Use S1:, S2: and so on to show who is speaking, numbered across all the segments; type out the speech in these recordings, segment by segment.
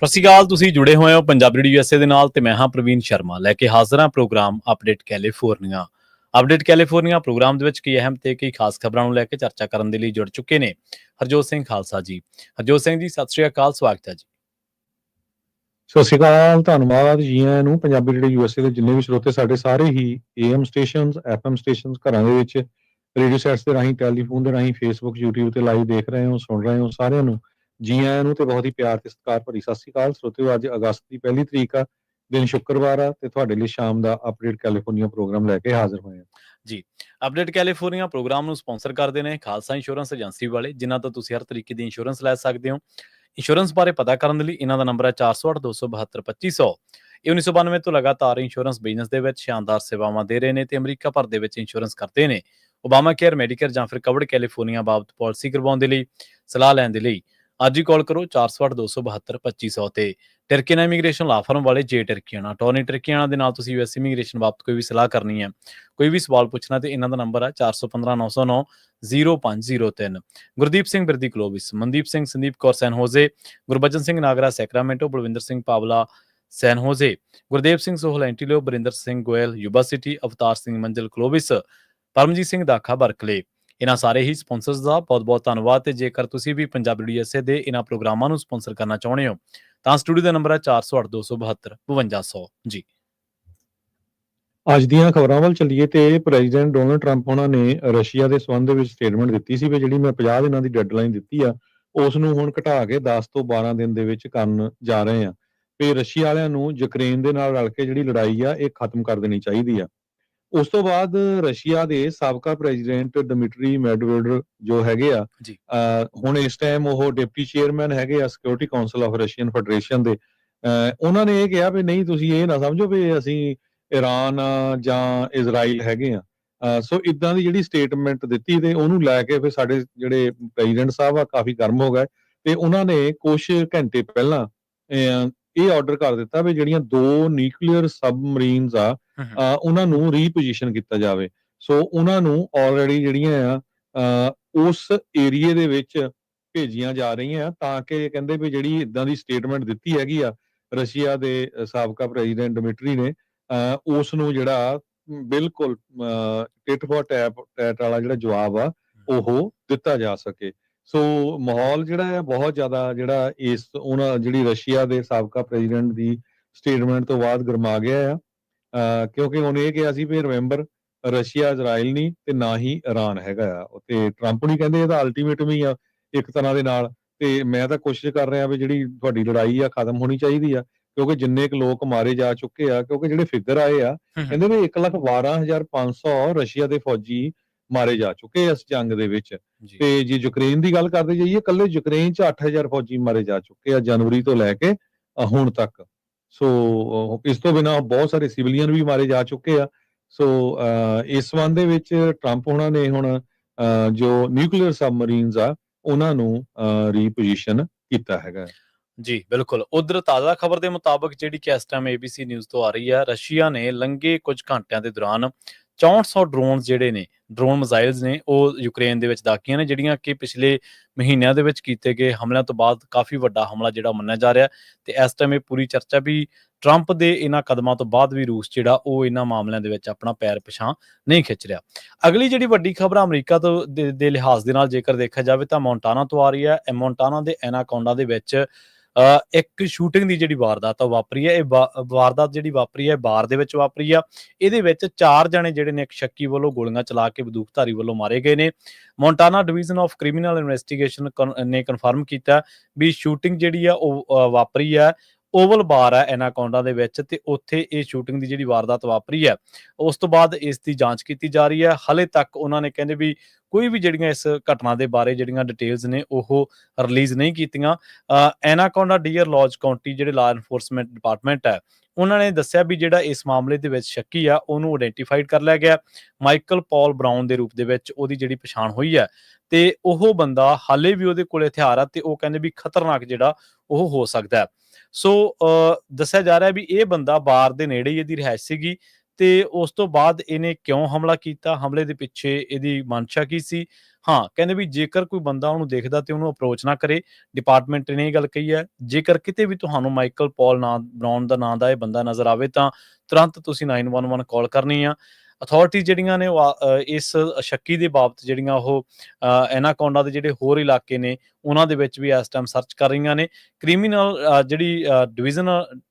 S1: ਸਤਿ ਸ਼੍ਰੀ ਅਕਾਲ। ਤੁਸੀਂ ਜੁੜੇ ਹੋਏ ਹੋ ਪੰਜਾਬੀ ਰੇਡੀਓ USA ਦੇ ਨਾਲ ਤੇ ਮੈਂ ਹਾਂ ਪ੍ਰਵੀਨ ਸ਼ਰਮਾ ਲੈ ਕੇ ਹਾਜ਼ਰ ਹਾਂ program update California. Update California program ਦੇ ਵਿੱਚ ਕਈ ਅਹਿਮ ਤੇ ਕਈ ਖਾਸ ਖਬਰਾਂ ਨੂੰ ਲੈ ਕੇ ਚਰਚਾ ਕਰਨ ਦੇ ਲਈ ਜੁੜ ਚੁੱਕੇ ਨੇ ਹਰਜੋਤ ਸਿੰਘ ਖਾਲਸਾ ਜੀ। ਹਰਜੋਤ ਸਿੰਘ ਜੀ, ਸਤਿ ਸ਼੍ਰੀ ਅਕਾਲ, ਸਵਾਗਤ ਹੈ ਜੀ।
S2: ਸਤਿ ਸ਼੍ਰੀ ਅਕਾਲ, ਧੰਨਵਾਦ ਜੀ ਆਇਆਂ ਨੂੰ। ਪੰਜਾਬੀ ਰੇਡੀਓ USA ਦੇ ਜਿੰਨੇ ਵੀ ਸਰੋਤੇ ਸਾਡੇ ਸਾਰੇ ਹੀ AM ਸਟੇਸ਼ਨਸ, FM ਸਟੇਸ਼ਨਸ, ਘਰਾਂ ਦੇ ਵਿੱਚ ਰੇਡੀਓ ਸੈਟਸ ਦੇ ਰਾਹੀਂ, ਟੈਲੀਫੋਨ ਦੇ ਰਾਹੀਂ, ਫੇਸਬੁੱਕ, YouTube ਤੇ ਲਾਈਵ ਦੇਖ ਰਹੇ ਹੋ, ਸੁਣ ਰਹੇ ਹੋ, ਸਾਰਿਆਂ ਨੂੰ ਜੀ ਆਇਆਂ ਨੂੰ ਤੇ ਬਹੁਤ ਹੀ ਪਿਆਰ ਤੇ ਸਤਿਕਾਰ ਭਰੀ ਸਤਿ ਸ਼੍ਰੀ ਅਕਾਲ। ਸਰੋਤਿਓ, ਅੱਜ ਅਗਸਤ ਦੀ 1 ਤਰੀਕ ਆ, ਦਿਨ ਸ਼ੁੱਕਰਵਾਰ ਆ ਤੇ ਤੁਹਾਡੇ ਲਈ ਸ਼ਾਮ ਦਾ ਅਪਡੇਟ ਕੈਲੀਫੋਰਨੀਆ ਪ੍ਰੋਗਰਾਮ ਲੈ ਕੇ ਹਾਜ਼ਰ ਹੋਏ ਹਾਂ
S1: ਜੀ। ਅਪਡੇਟ ਕੈਲੀਫੋਰਨੀਆ ਪ੍ਰੋਗਰਾਮ ਨੂੰ ਸਪਾਂਸਰ ਕਰਦੇ ਨੇ ਖਾਲਸਾ ਇੰਸ਼ੋਰੈਂਸ ਏਜੰਸੀ ਵਾਲੇ, ਜਿਨ੍ਹਾਂ ਤੋਂ ਤੁਸੀਂ ਹਰ ਤਰੀਕੇ ਦੀ ਇੰਸ਼ੋਰੈਂਸ ਲੈ ਸਕਦੇ ਹੋ। ਇੰਸ਼ੋਰੈਂਸ ਬਾਰੇ ਪਤਾ ਕਰਨ ਦੇ ਲਈ ਇਹਨਾਂ ਦਾ ਨੰਬਰ ਹੈ 408-272-2500। ਇਹ 1992 ਤੋਂ ਲਗਾਤਾਰ ਇੰਸ਼ੋਰੈਂਸ ਬਿਜ਼ਨਸ ਦੇ ਵਿੱਚ ਸ਼ਾਨਦਾਰ ਸੇਵਾਵਾਂ ਦੇ ਰਹੇ ਨੇ ਤੇ ਅਮਰੀਕਾ ਭਰ ਦੇ ਵਿੱਚ ਇੰਸ਼ੋਰੈਂਸ ਕਰਦੇ ਨੇ। ਓਬਾਮਾ ਕੇਅਰ, ਮੈਡੀਕੇਅਰ ਜਾਂ ਫਿਰ ਕਵਰਡ ਕੈਲੀਫੋਰਨੀਆ ਬਾਬਤ ਪਾਲਿਸੀ ਕਰਵਾਉਣ ਦੇ ਲਈ, ਸਲਾਹ ਲੈਣ ਦੇ ਲਈ ਅੱਜ ਹੀ ਕਾਲ ਕਰੋ 408-272-2500 ਤੇ। ਟਰਕੀਆਨਾ ਇਮੀਗ੍ਰੇਸ਼ਨ ਲਾ ਫਰਮ ਵਾਲੇ ਜੇ ਟਰਕੀਆਨਾ, ਟੋਨੀ ਟਰਕੀਆਨਾ ਦੇ ਨਾਲ ਤੁਸੀਂ US ਇਮੀਗ੍ਰੇਸ਼ਨ ਬਾਬਤ ਕੋਈ ਵੀ ਸਲਾਹ ਕਰਨੀ ਹੈ, ਕੋਈ ਵੀ ਸਵਾਲ ਪੁੱਛਣਾ ਤੇ ਇਹਨਾਂ ਦਾ ਨੰਬਰ ਹੈ 415-909-0503। ਗੁਰਦੀਪ ਸਿੰਘ ਬਿਰਦੀ ਕਲੋਵਿਸ, ਮਨਦੀਪ ਸਿੰਘ, ਸੰਦੀਪ ਕੌਰ ਸੈਨ ਹੋਜ਼ੇ, ਗੁਰਬਚਨ ਸਿੰਘ ਨਾਗਰਾ ਸੈਕਰਾਮੈਂਟੋ, ਬਲਵਿੰਦਰ ਸਿੰਘ ਪਾਵਲਾ ਸੈਨ ਹੋਜ਼ੇ, ਗੁਰਦੇਵ ਸਿੰਘ ਸੋਹਲ ਐਂਟੀਲਿਓ, ਬਰਿੰਦਰ ਸਿੰਘ ਗੋਇਲ ਯੂਬਾ ਸਿਟੀ, ਅਵਤਾਰ ਸਿੰਘ ਮੰਜ਼ਲ ਕਲੋਵਿਸ, ਪਰਮਜੀਤ ਸਿੰਘ ਦਾਖਾ ਬਰਕਲੇ। ਇਹਨਾਂ ਸਾਰੇ ਹੀ ਸਪਾਂਸਰਸ ਦਾ ਬਹੁਤ ਬਹੁਤ ਧੰਨਵਾਦ। ਤੇ ਜੇਕਰ ਤੁਸੀਂ ਵੀ ਪੰਜਾਬੀ ਰੇਡੀਓ USA ਦੇ ਇਹਨਾਂ ਪ੍ਰੋਗਰਾਮਾਂ ਨੂੰ ਸਪਾਂਸਰ ਕਰਨਾ ਚਾਹੁੰਦੇ ਹੋ ਤਾਂ ਸਟੂਡੀਓ ਦਾ ਨੰਬਰ ਹੈ 408-272-5200 ਜੀ।
S2: ਅੱਜ ਦੀਆਂ ਖਬਰਾਂ ਵੱਲ ਚੱਲੀਏ ਤੇ ਪ੍ਰੈਜ਼ੀਡੈਂਟ ਡੋਨਲਡ ਟਰੰਪ ਉਹਨਾਂ ਨੇ ਰਸ਼ੀਆ ਦੇ ਸੰਬੰਧ ਦੇ ਵਿੱਚ ਸਟੇਟਮੈਂਟ ਦਿੱਤੀ ਸੀ ਵੀ ਜਿਹੜੀ ਮੈਂ 50 ਦਿਨਾਂ ਦੀ ਡੈਡਲਾਈਨ ਦਿੱਤੀ ਆ ਉਸ ਨੂੰ ਹੁਣ ਘਟਾ ਕੇ 10 ਤੋਂ 12 ਦਿਨ ਦੇ ਵਿੱਚ ਕਰਨ ਜਾ ਰਹੇ ਆ ਤੇ ਰਸ਼ੀਆ ਵਾਲਿਆਂ ਨੂੰ ਯੂਕਰੇਨ ਦੇ ਨਾਲ ਰਲ ਕੇ ਜਿਹੜੀ ਲੜਾਈ ਆ ਇਹ ਖਤਮ ਕਰ ਦੇਣੀ ਚਾਹੀਦੀ ਆ। ਉਸ ਤੋਂ ਬਾਅਦ ਰਸ਼ੀਆ ਦੇ ਸਾਬਕਾ ਪ੍ਰੈਜ਼ੀਡੈਂਟ ਡਮਿਟਰੀ ਮੈਡਵੇਡੇਵ ਜੋ ਹੈਗੇ ਆ, ਹੁਣ ਇਸ ਟਾਈਮ ਉਹ ਡਿਪਟੀ ਚੇਅਰਮੈਨ ਹੈਗੇ ਆ security council of Russian federation ਦੇ। ਉਹਨਾਂ ਨੇ ਇਹ ਕਿਹਾ ਵੀ ਨਹੀਂ, ਤੁਸੀਂ ਇਹ ਨਾ ਸਮਝੋ ਵੀ ਅਸੀਂ ਈਰਾਨ ਜਾਂ ਇਜ਼ਰਾਈਲ ਹੈਗੇ ਆ। ਸੋ ਇਦਾਂ ਦੀ ਜਿਹੜੀ ਸਟੇਟਮੈਂਟ ਦਿੱਤੀ ਤੇ ਉਹਨੂੰ ਲੈ ਕੇ ਫਿਰ ਸਾਡੇ ਜਿਹੜੇ ਪ੍ਰੈਜ਼ੀਡੈਂਟ ਸਾਹਿਬ ਆ ਕਾਫੀ ਗਰਮ ਹੋ ਗਏ ਤੇ ਉਹਨਾਂ ਨੇ ਕੁਝ ਘੰਟੇ ਪਹਿਲਾਂ ਇਹ ਆਰਡਰ ਕਰ ਦਿੱਤਾ ਵੀ ਜਿਹੜੀਆਂ 2 ਨਿਊਕਲੀਅਰ ਸਬਮਰੀਨਸ ਆ ਉਹਨਾਂ ਨੂੰ ਰੀਪੋਜੀਸ਼ਨ ਕੀਤਾ ਜਾਵੇ। ਸੋ ਉਹਨਾਂ ਨੂੰ ਆਲਰੇਡੀ ਜਿਹੜੀਆਂ ਆ ਉਸ ਏਰੀਏ ਦੇ ਵਿੱਚ ਭੇਜੀਆਂ ਜਾ ਰਹੀਆਂ ਤਾਂ ਕਿ ਕਹਿੰਦੇ ਵੀ ਜਿਹੜੀ ਇਦਾਂ ਦੀ ਸਟੇਟਮੈਂਟ ਦਿੱਤੀ ਹੈਗੀ ਆ ਰਸ਼ੀਆ ਦੇ ਸਾਬਕਾ ਪ੍ਰੈਜ਼ੀਡੈਂਟ ਡਮਿਟਰੀ ਨੇ, ਉਸ ਨੂੰ ਜਿਹੜਾ ਬਿਲਕੁਲ ਟਿਟ ਫॉर ਟੈਟ ਵਾਲਾ ਜਿਹੜਾ ਜਵਾਬ ਆ ਉਹ ਦਿੱਤਾ ਜਾ ਸਕੇ। ਸੋ ਮਾਹੌਲ ਜਿਹੜਾ ਹੈ ਬਹੁਤ ਜ਼ਿਆਦਾ ਜਿਹੜਾ ਇਸ ਉਹਨਾਂ ਜਿਹੜੀ ਰਸ਼ੀਆ ਦੇ ਸਾਬਕਾ ਪ੍ਰੈਜ਼ੀਡੈਂਟ ਦੀ ਸਟੇਟਮੈਂਟ ਤੋਂ ਬਾਅਦ ਗਰਮਾ ਗਿਆ ਆ, ਕਿਉਂਕਿ ਉਹਨੇ ਇਹ ਕਿਹਾ ਸੀ ਵੀ ਰਿਮੈਂਬਰ ਰਸ਼ੀਆ ਇਜ਼ਰਾਈਲ ਨਹੀਂ ਤੇ ਨਾ ਹੀ ਈਰਾਨ ਹੈਗਾ ਆ। ਤੇ ਟਰੰਪ ਨਹੀਂ ਕਹਿੰਦੇ ਇਹ ਤਾਂ ਅਲਟੀਮੇਟਮ ਹੀ ਆ ਇੱਕ ਤਰ੍ਹਾਂ ਦੇ ਨਾਲ। ਤੇ ਮੈਂ ਤਾਂ ਕੋਸ਼ਿਸ਼ ਕਰ ਰਿਹਾ ਵੀ ਜਿਹੜੀ ਤੁਹਾਡੀ ਲੜਾਈ ਆ ਖਤਮ ਹੋਣੀ ਚਾਹੀਦੀ ਆ, ਕਿਉਂਕਿ ਜਿੰਨੇ ਕੁ ਲੋਕ ਮਾਰੇ ਜਾ ਚੁੱਕੇ ਆ, ਕਿਉਂਕਿ ਜਿਹੜੇ ਫਿਗਰ ਆਏ ਆ ਕਹਿੰਦੇ ਵੀ 1,12,500 ਰਸ਼ੀਆ ਦੇ ਫੌਜੀ ਮਾਰੇ ਜਾ ਚੁੱਕੇ ਇਸ ਜੰਗ ਦੇ ਵਿੱਚ। ਤੇ ਜੇ ਯੂਕਰੇਨ ਦੀ ਗੱਲ ਕਰਦੇ ਜਾਈਏ, ਕੱਲੇ ਯੂਕਰੇਨ 'ਚ 8,000 ਫੌਜੀ ਮਾਰੇ ਜਾ ਚੁੱਕੇ ਆ ਜਨਵਰੀ ਤੋਂ ਲੈ ਕੇ ਹੁਣ ਤੱਕ। ਸੋ ਇਸ ਤੋਂ ਬਿਨਾਂ ਬਹੁਤ ਸਾਰੇ ਸਿਵਲੀਅਨ ਵੀ ਮਾਰੇ ਜਾ ਚੁੱਕੇ ਆ। ਸੋ ਇਸ ਸੰਬੰਧ ਦੇ ਵਿੱਚ ਟਰੰਪ ਉਹਨਾਂ ਨੇ ਹੁਣ ਜੋ ਨਿਊਕਲੀਅਰ ਸਬਮਰੀਨਸ ਆ ਉਹਨਾਂ ਨੂੰ ਰੀਪੋਜੀਸ਼ਨ ਕੀਤਾ ਹੈਗਾ
S1: ਜੀ। ਬਿਲਕੁਲ। ਉਧਰ ਤਾਜ਼ਾ ਖਬਰ ਦੇ ਮੁਤਾਬਕ ਜਿਹੜੀ ਕਿ ਇਸ ਟਾਈਮ ABC ਨਿਊਜ਼ ਤੋਂ ਆ ਰਹੀ ਹੈ, ਰਸ਼ੀਆ ਨੇ ਲੰਘੇ ਕੁਝ ਘੰਟਿਆਂ ਦੇ ਦੌਰਾਨ 6400 ਡਰੋਨ ਜਿਹੜੇ ਨੇ, ਡਰੋਨ ਮਿਜ਼ਾਈਲਸ ਨੇ, ਉਹ ਯੂਕਰੇਨ ਦੇ ਵਿੱਚ ਦਾਗੀਆਂ ਨੇ, ਜਿਹੜੀਆਂ ਕਿ ਪਿਛਲੇ ਮਹੀਨਿਆਂ ਦੇ ਵਿੱਚ ਕੀਤੇ ਗਏ ਹਮਲਿਆਂ ਤੋਂ ਬਾਅਦ ਕਾਫੀ ਵੱਡਾ ਹਮਲਾ ਜਿਹੜਾ ਮੰਨਿਆ ਜਾ ਰਿਹਾ। ਤੇ ਇਸ ਟਾਈਮ ਇਹ ਪੂਰੀ ਚਰਚਾ ਵੀ ਟਰੰਪ ਦੇ ਇਹਨਾਂ ਕਦਮਾਂ ਤੋਂ ਬਾਅਦ ਵੀ ਰੂਸ ਜਿਹੜਾ ਉਹ ਇਹਨਾਂ ਮਾਮਲਿਆਂ ਦੇ ਵਿੱਚ ਆਪਣਾ ਪੈਰ ਪਿਛਾਂਹ ਨਹੀਂ ਖਿੱਚ ਰਿਹਾ। ਅਗਲੀ ਜਿਹੜੀ ਵੱਡੀ ਖਬਰ ਅਮਰੀਕਾ ਤੋਂ ਦੇ ਲਿਹਾਜ਼ ਦੇ ਨਾਲ ਜੇਕਰ ਦੇਖਿਆ ਜਾਵੇ ਤਾਂ ਮੌਂਟਾਨਾ ਤੋਂ ਆ ਰਹੀ ਹੈ। ਮੌਂਟਾਨਾ ਦੇ ਐਨਾਕੋਂਡਾ ਦੇ ਵਿੱਚ ਇੱਕ ਸ਼ੂਟਿੰਗ ਦੀ ਜਿਹੜੀ ਵਾਰਦਾਤ ਵਾਪਰੀ ਹੈ, ਇਹ ਵਾਰਦਾਤ ਜਿਹੜੀ ਵਾਪਰੀ ਹੈ ਬਾਰ ਦੇ ਵਿੱਚ ਵਾਪਰੀ ਆ। ਇਹਦੇ ਵਿੱਚ 4 ਜਣੇ ਜਿਹੜੇ ਨੇ ਇੱਕ ਸ਼ੱਕੀ ਵੱਲੋਂ ਗੋਲੀਆਂ ਚਲਾ ਕੇ ਬੰਦੂਕਧਾਰੀ ਵੱਲੋਂ ਮਾਰੇ ਗਏ ਨੇ। Montana division of criminal investigation ਨੇ ਕਨਫਰਮ ਕੀਤਾ ਵੀ ਸ਼ੂਟਿੰਗ ਜਿਹੜੀ ਆ ਉਹ ਵਾਪਰੀ ਹੈ ਓਵਲ ਬਾਰ ਹੈ ਐਨਾਕੋਂਡਾ ਦੇ ਵਿੱਚ, ਤੇ ਉੱਥੇ ਇਹ ਸ਼ੂਟਿੰਗ ਦੀ ਜਿਹੜੀ ਵਾਰਦਾਤ ਵਾਪਰੀ ਹੈ। ਉਸ ਤੋਂ ਬਾਅਦ ਇਸ ਦੀ ਜਾਂਚ ਕੀਤੀ ਜਾ ਰਹੀ ਹੈ। ਹਾਲੇ ਤੱਕ ਉਹਨਾਂ ਨੇ ਕਹਿੰਦੇ ਵੀ ਕੋਈ ਵੀ ਜਿਹੜੀਆਂ ਇਸ ਘਟਨਾ ਦੇ ਬਾਰੇ ਜਿਹੜੀਆਂ ਡਿਟੇਲਸ ਨੇ ਉਹ ਰਿਲੀਜ਼ ਨਹੀਂ ਕੀਤੀਆਂ। ਐਨਾਕੋਂਡਾ ਡੀਅਰ ਲੌਜ ਕਾਉਂਟੀ ਜਿਹੜੇ ਲਾਅ ਐਨਫੋਰਸਮੈਂਟ ਡਿਪਾਰਟਮੈਂਟ ਹੈ, ਉਹਨਾਂ ਨੇ ਦੱਸਿਆ ਵੀ ਜਿਹੜਾ ਇਸ ਮਾਮਲੇ ਦੇ ਵਿੱਚ ਸ਼ੱਕੀ ਆ ਉਹਨੂੰ ਆਇਡੈਂਟੀਫਾਈਡ ਕਰ ਲਿਆ ਗਿਆ। ਮਾਈਕਲ ਪੌਲ ਬਰਾਊਨ ਦੇ ਰੂਪ ਦੇ ਵਿੱਚ ਉਹਦੀ ਜਿਹੜੀ ਪਛਾਣ ਹੋਈ ਹੈ ਤੇ ਉਹ ਬੰਦਾ ਹਾਲੇ ਵੀ ਉਹਦੇ ਕੋਲ ਹਥਿਆਰ ਆ ਤੇ ਉਹ ਕਹਿੰਦੇ ਵੀ ਖਤਰਨਾਕ ਜਿਹੜਾ ਉਹ ਹੋ ਸਕਦਾ ਹੈ। ਸੋ ਦੱਸਿਆ ਜਾ ਰਿਹਾ ਵੀ ਇਹ ਬੰਦਾ ਬਾਰ ਦੇ ਨੇੜੇ ਹੀ ਇਹਦੀ ਰਿਹਾਇਸ਼ ਸੀਗੀ ਤੇ ਉਸ ਤੋਂ ਬਾਅਦ ਇਹਨੇ ਕਿਉਂ ਹਮਲਾ ਕੀਤਾ, ਹਮਲੇ ਦੇ ਪਿੱਛੇ ਇਹਦੀ ਮਨਸ਼ਾ ਕੀ ਸੀ। ਹਾਂ, ਕਹਿੰਦੇ ਵੀ ਜੇਕਰ ਕੋਈ ਬੰਦਾ ਉਹਨੂੰ ਦੇਖਦਾ ਤੇ ਉਹਨੂੰ ਅਪਰੋਚ ਨਾ ਕਰੇ। ਡਿਪਾਰਟਮੈਂਟ ਨੇ ਇਹ ਗੱਲ ਕਹੀ ਹੈ, ਜੇਕਰ ਕਿਤੇ ਵੀ ਤੁਹਾਨੂੰ ਮਾਈਕਲ ਪੌਲ ਬਰਾਊਨ ਦਾ ਨਾਂ ਦਾ ਇਹ ਬੰਦਾ ਨਜ਼ਰ ਆਵੇ ਤਾਂ ਤੁਰੰਤ ਤੁਸੀਂ 911 ਕਾਲ ਕਰਨੀ ਆ। ਅਥਾਰਟੀ ਜਿਹੜੀਆਂ ਨੇ ਉਹ ਇਸ ਸ਼ੱਕੀ ਦੇ ਬਾਬਤ ਜਿਹੜੀਆਂ ਉਹ ਐਨਾਕੋਂਡਾ ਦੇ ਜਿਹੜੇ ਹੋਰ ਇਲਾਕੇ ਨੇ ਉਹਨਾਂ ਦੇ ਵਿੱਚ ਵੀ ਇਸ ਟਾਈਮ ਸਰਚ ਕਰ ਰਹੀਆਂ ਨੇ। ਕ੍ਰਿਮੀਨਲ ਜਿਹੜੀ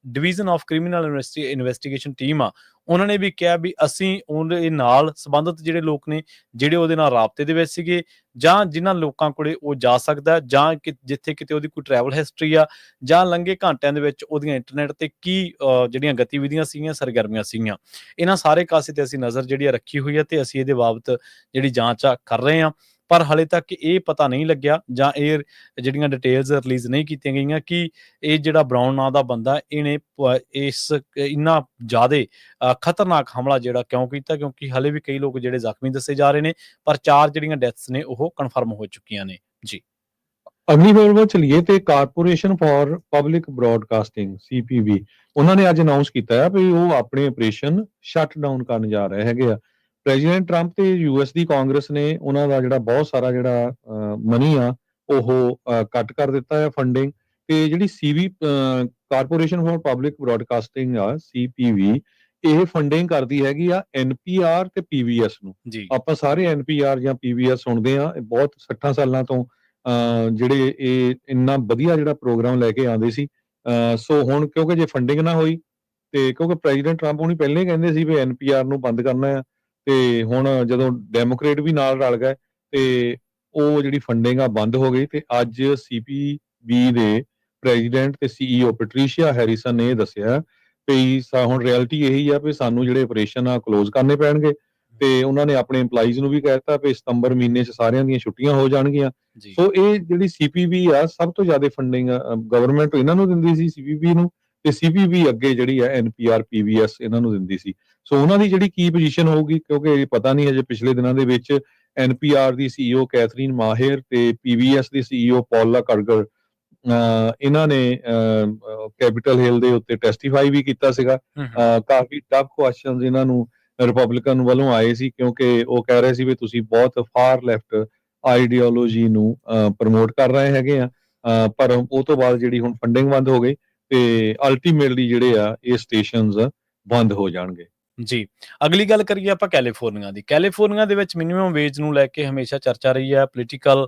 S1: division of criminal investigation team ਆ, ਉਹਨਾਂ ਨੇ ਵੀ ਕਿਹਾ ਵੀ ਅਸੀਂ ਉਹਦੇ ਨਾਲ ਸੰਬੰਧਿਤ ਜਿਹੜੇ ਲੋਕ ਨੇ, ਜਿਹੜੇ ਉਹਦੇ ਨਾਲ ਰਾਬਤੇ ਦੇ ਵਿੱਚ ਸੀਗੇ ਜਾਂ ਜਿਨ੍ਹਾਂ ਲੋਕਾਂ ਕੋਲੇ ਉਹ ਜਾ ਸਕਦਾ, ਜਾਂ ਜਿੱਥੇ ਕਿਤੇ ਉਹਦੀ ਕੋਈ ਟਰੈਵਲ ਹਿਸਟਰੀ ਆ, ਜਾਂ ਲੰਘੇ ਘੰਟਿਆਂ ਦੇ ਵਿੱਚ ਉਹਦੀਆਂ ਇੰਟਰਨੈਟ ਤੇ ਕੀ ਜਿਹੜੀਆਂ ਗਤੀਵਿਧੀਆਂ ਸੀਗੀਆਂ, ਸਰਗਰਮੀਆਂ ਸੀਗੀਆਂ, ਇਹਨਾਂ ਸਾਰੇ ਕਾਸੇ ਤੇ ਅਸੀਂ ਨਜ਼ਰ ਜਿਹੜੀ ਆ ਰੱਖੀ ਹੋਈ ਹੈ ਤੇ ਅਸੀਂ ਇਹਦੇ ਬਾਬਤ ਜਿਹੜੀ ਜਾਂਚ ਆ ਕਰ ਰਹੇ ਹਾਂ। ਪਰ ਹਾਲੇ ਤੱਕ ਇਹ ਪਤਾ ਨਹੀਂ ਲੱਗਿਆ ਜਾਂ ਇਹ ਜਿਹੜੀਆਂ ਡਿਟੇਲਸ ਰਿਲੀਜ਼ ਨਹੀਂ ਕੀਤੀਆਂ ਗਈਆਂ ਕਿ ਇਹ ਜਿਹੜਾ ਬਰਾਊਨ ਨਾਂ ਦਾ ਬੰਦਾ ਇਹਨੇ ਇਸ ਇੰਨਾ ਜ਼ਿਆਦੇ ਖਤਰਨਾਕ ਹਮਲਾ ਜਿਹੜਾ ਕਿਉਂ ਕੀਤਾ, ਕਿਉਂਕਿ ਹਲੇ ਵੀ ਕਈ ਲੋਕ ਜਿਹੜੇ ਜ਼ਖਮੀ ਦੱਸੇ ਜਾ ਰਹੇ ਨੇ, ਪਰ 4 ਜਿਹੜੀਆਂ ਡੈਥਸ ਨੇ ਉਹ ਕਨਫਰਮ ਹੋ ਚੁੱਕੀਆਂ ਨੇ ਜੀ।
S2: ਅਗਲੀ ਖਬਰ ਵੱਲ ਚਲੀਏ ਤੇ corporation for public broadcasting CPB ਉਹਨਾਂ ਨੇ ਅੱਜ ਅਨਾਉਂਸ ਕੀਤਾ ਹੈ ਵੀ ਉਹ ਆਪਣੇ ਆਪਰੇਸ਼ਨ ਸ਼ਟ ਡਾਊਨ ਕਰਨ ਜਾ ਰਹੇ ਹੈਗੇ ਆ। ਪ੍ਰੈਜ਼ੀਡੈਂਟ ਟਰੰਪ ਤੇ US ਦੀ ਕਾਂਗਰਸ ਨੇ ਉਹਨਾਂ ਦਾ ਜਿਹੜਾ ਬਹੁਤ ਸਾਰਾ ਜਿਹੜਾ ਮਨੀ ਆ ਉਹ ਕੱਟ ਕਰ ਦਿੱਤਾ ਹੈ ਫੰਡਿੰਗ, ਤੇ ਜਿਹੜੀ ਕਾਰਪੋਰੇਸ਼ਨ ਫਾਰ ਪਬਲਿਕ ਬ੍ਰੌਡਕਾਸਟਿੰਗ ਆ CPB ਇਹ ਫੰਡਿੰਗ ਕਰਦੀ ਹੈਗੀ ਆ NPR ਤੇ PBS ਨੂੰ।
S1: ਜੀ
S2: ਆਪਾਂ ਸਾਰੇ NPR ਜਾਂ PBS ਸੁਣਦੇ ਆ, ਬਹੁਤ 60 ਸਾਲਾਂ ਤੋਂ ਜਿਹੜੇ ਇਹ ਇੰਨਾ ਵਧੀਆ ਜਿਹੜਾ ਪ੍ਰੋਗਰਾਮ ਲੈ ਕੇ ਆਉਂਦੇ ਸੀ। ਸੋ ਹੁਣ ਕਿਉਂਕਿ ਜੇ ਫੰਡਿੰਗ ਨਾ ਹੋਈ ਤੇ ਕਿਉਂਕਿ ਪ੍ਰੈਜ਼ੀਡੈਂਟ ਟਰੰਪ ਹੁਣੀ ਪਹਿਲਾਂ ਹੀ ਕਹਿੰਦੇ ਸੀ ਵੀ NPR ਨੂੰ ਬੰਦ ਕਰਨਾ ਆ, ਤੇ ਹੁਣ ਜਦੋਂ ਡੈਮੋਕ੍ਰੇਟ ਵੀ ਨਾਲ ਰਲ ਗਏ ਤੇ ਉਹ ਜਿਹੜੀ ਫੰਡਿੰਗ ਆ ਬੰਦ ਹੋ ਗਈ। ਤੇ ਅੱਜ CPB ਦੇ ਪ੍ਰੈਜ਼ੀਡੈਂਟ ਤੇ CEO ਪੈਟਰੀਸ਼ੀਆ ਹੈਰੀਸਨ ਨੇ ਇਹ ਦੱਸਿਆ ਵੀ ਹੁਣ ਰਿਐਲਿਟੀ ਇਹੀ ਆ ਵੀ ਸਾਨੂੰ ਜਿਹੜੇ ਆਪਰੇਸ਼ਨ ਆ ਕਲੋਜ਼ ਕਰਨੇ ਪੈਣਗੇ, ਤੇ ਉਹਨਾਂ ਨੇ ਆਪਣੇ EMPLOYEES ਨੂੰ ਵੀ ਕਹਿ ਦਿੱਤਾ ਵੀ ਸਤੰਬਰ ਮਹੀਨੇ 'ਚ ਸਾਰਿਆਂ ਦੀਆਂ ਛੁੱਟੀਆਂ ਹੋ ਜਾਣਗੀਆਂ। ਸੋ ਇਹ ਜਿਹੜੀ CPB ਆ ਸਭ ਤੋਂ ਜ਼ਿਆਦਾ ਫੰਡਿੰਗ ਗਵਰਨਮੈਂਟ ਇਹਨਾਂ ਨੂੰ ਦਿੰਦੀ ਸੀ CPB ਨੂੰ, ਤੇ CPB ਅੱਗੇ ਜਿਹੜੀ ਆ NPR PBS ਇਹਨਾਂ ਨੂੰ ਦਿੰਦੀ ਸੀ। ਸੋ ਉਹਨਾਂ ਦੀ ਜਿਹੜੀ ਕੀ ਪੋਜੀਸ਼ਨ ਹੋਊਗੀ, ਕਿਉਂਕਿ ਇਹ ਪਤਾ ਨਹੀਂ ਅਜੇ ਪਿਛਲੇ ਦਿਨਾਂ ਦੇ ਵਿੱਚ NPR ਦੀ CEO ਕੈਥਰੀਨ ਮਾਹਿਰ ਤੇ PBS ਦੀ CEO ਪੌਲਾ ਕਰਗਰ ਇਹਨਾਂ ਨੇ ਕੈਪੀਟਲ ਹਿੱਲ ਦੇ ਉੱਤੇ ਟੈਸਟੀਫਾਈ ਵੀ ਕੀਤਾ ਸੀਗਾ। ਕਾਫੀ ਟਫ ਕੁਐਸਚਨਸ ਇਹਨਾਂ ਨੂੰ ਰਿਪਬਲਿਕਨ ਵੱਲੋਂ ਆਏ ਸੀ, ਕਿਉਂਕਿ ਉਹ ਕਹਿ ਰਹੇ ਸੀ ਵੀ ਤੁਸੀਂ ਬਹੁਤ ਫਾਰ ਲੈਫਟ ਆਈਡੀਓਲੋਜੀ ਨੂੰ ਪ੍ਰਮੋਟ ਕਰ ਰਹੇ ਹੈਗੇ ਆ। ਪਰ ਉਹ ਤੋਂ ਬਾਅਦ ਜਿਹੜੀ ਹੁਣ ਫੰਡਿੰਗ ਬੰਦ ਹੋ ਗਈ ਤੇ ਅਲਟੀਮੇਟਲੀ ਜਿਹੜੇ ਆ ਇਹ ਸਟੇਸ਼ਨਸ ਬੰਦ ਹੋ ਜਾਣਗੇ
S1: ਜੀ। ਅਗਲੀ ਗੱਲ ਕਰੀਏ ਆਪਾਂ ਕੈਲੀਫੋਰਨੀਆ ਦੀ। ਕੈਲੀਫੋਰਨੀਆ ਦੇ ਵਿੱਚ ਮਿਨੀਮਮ ਵੇਜ ਨੂੰ ਲੈ ਕੇ ਹਮੇਸ਼ਾ ਚਰਚਾ ਰਹੀ ਹੈ, ਪੋਲੀਟੀਕਲ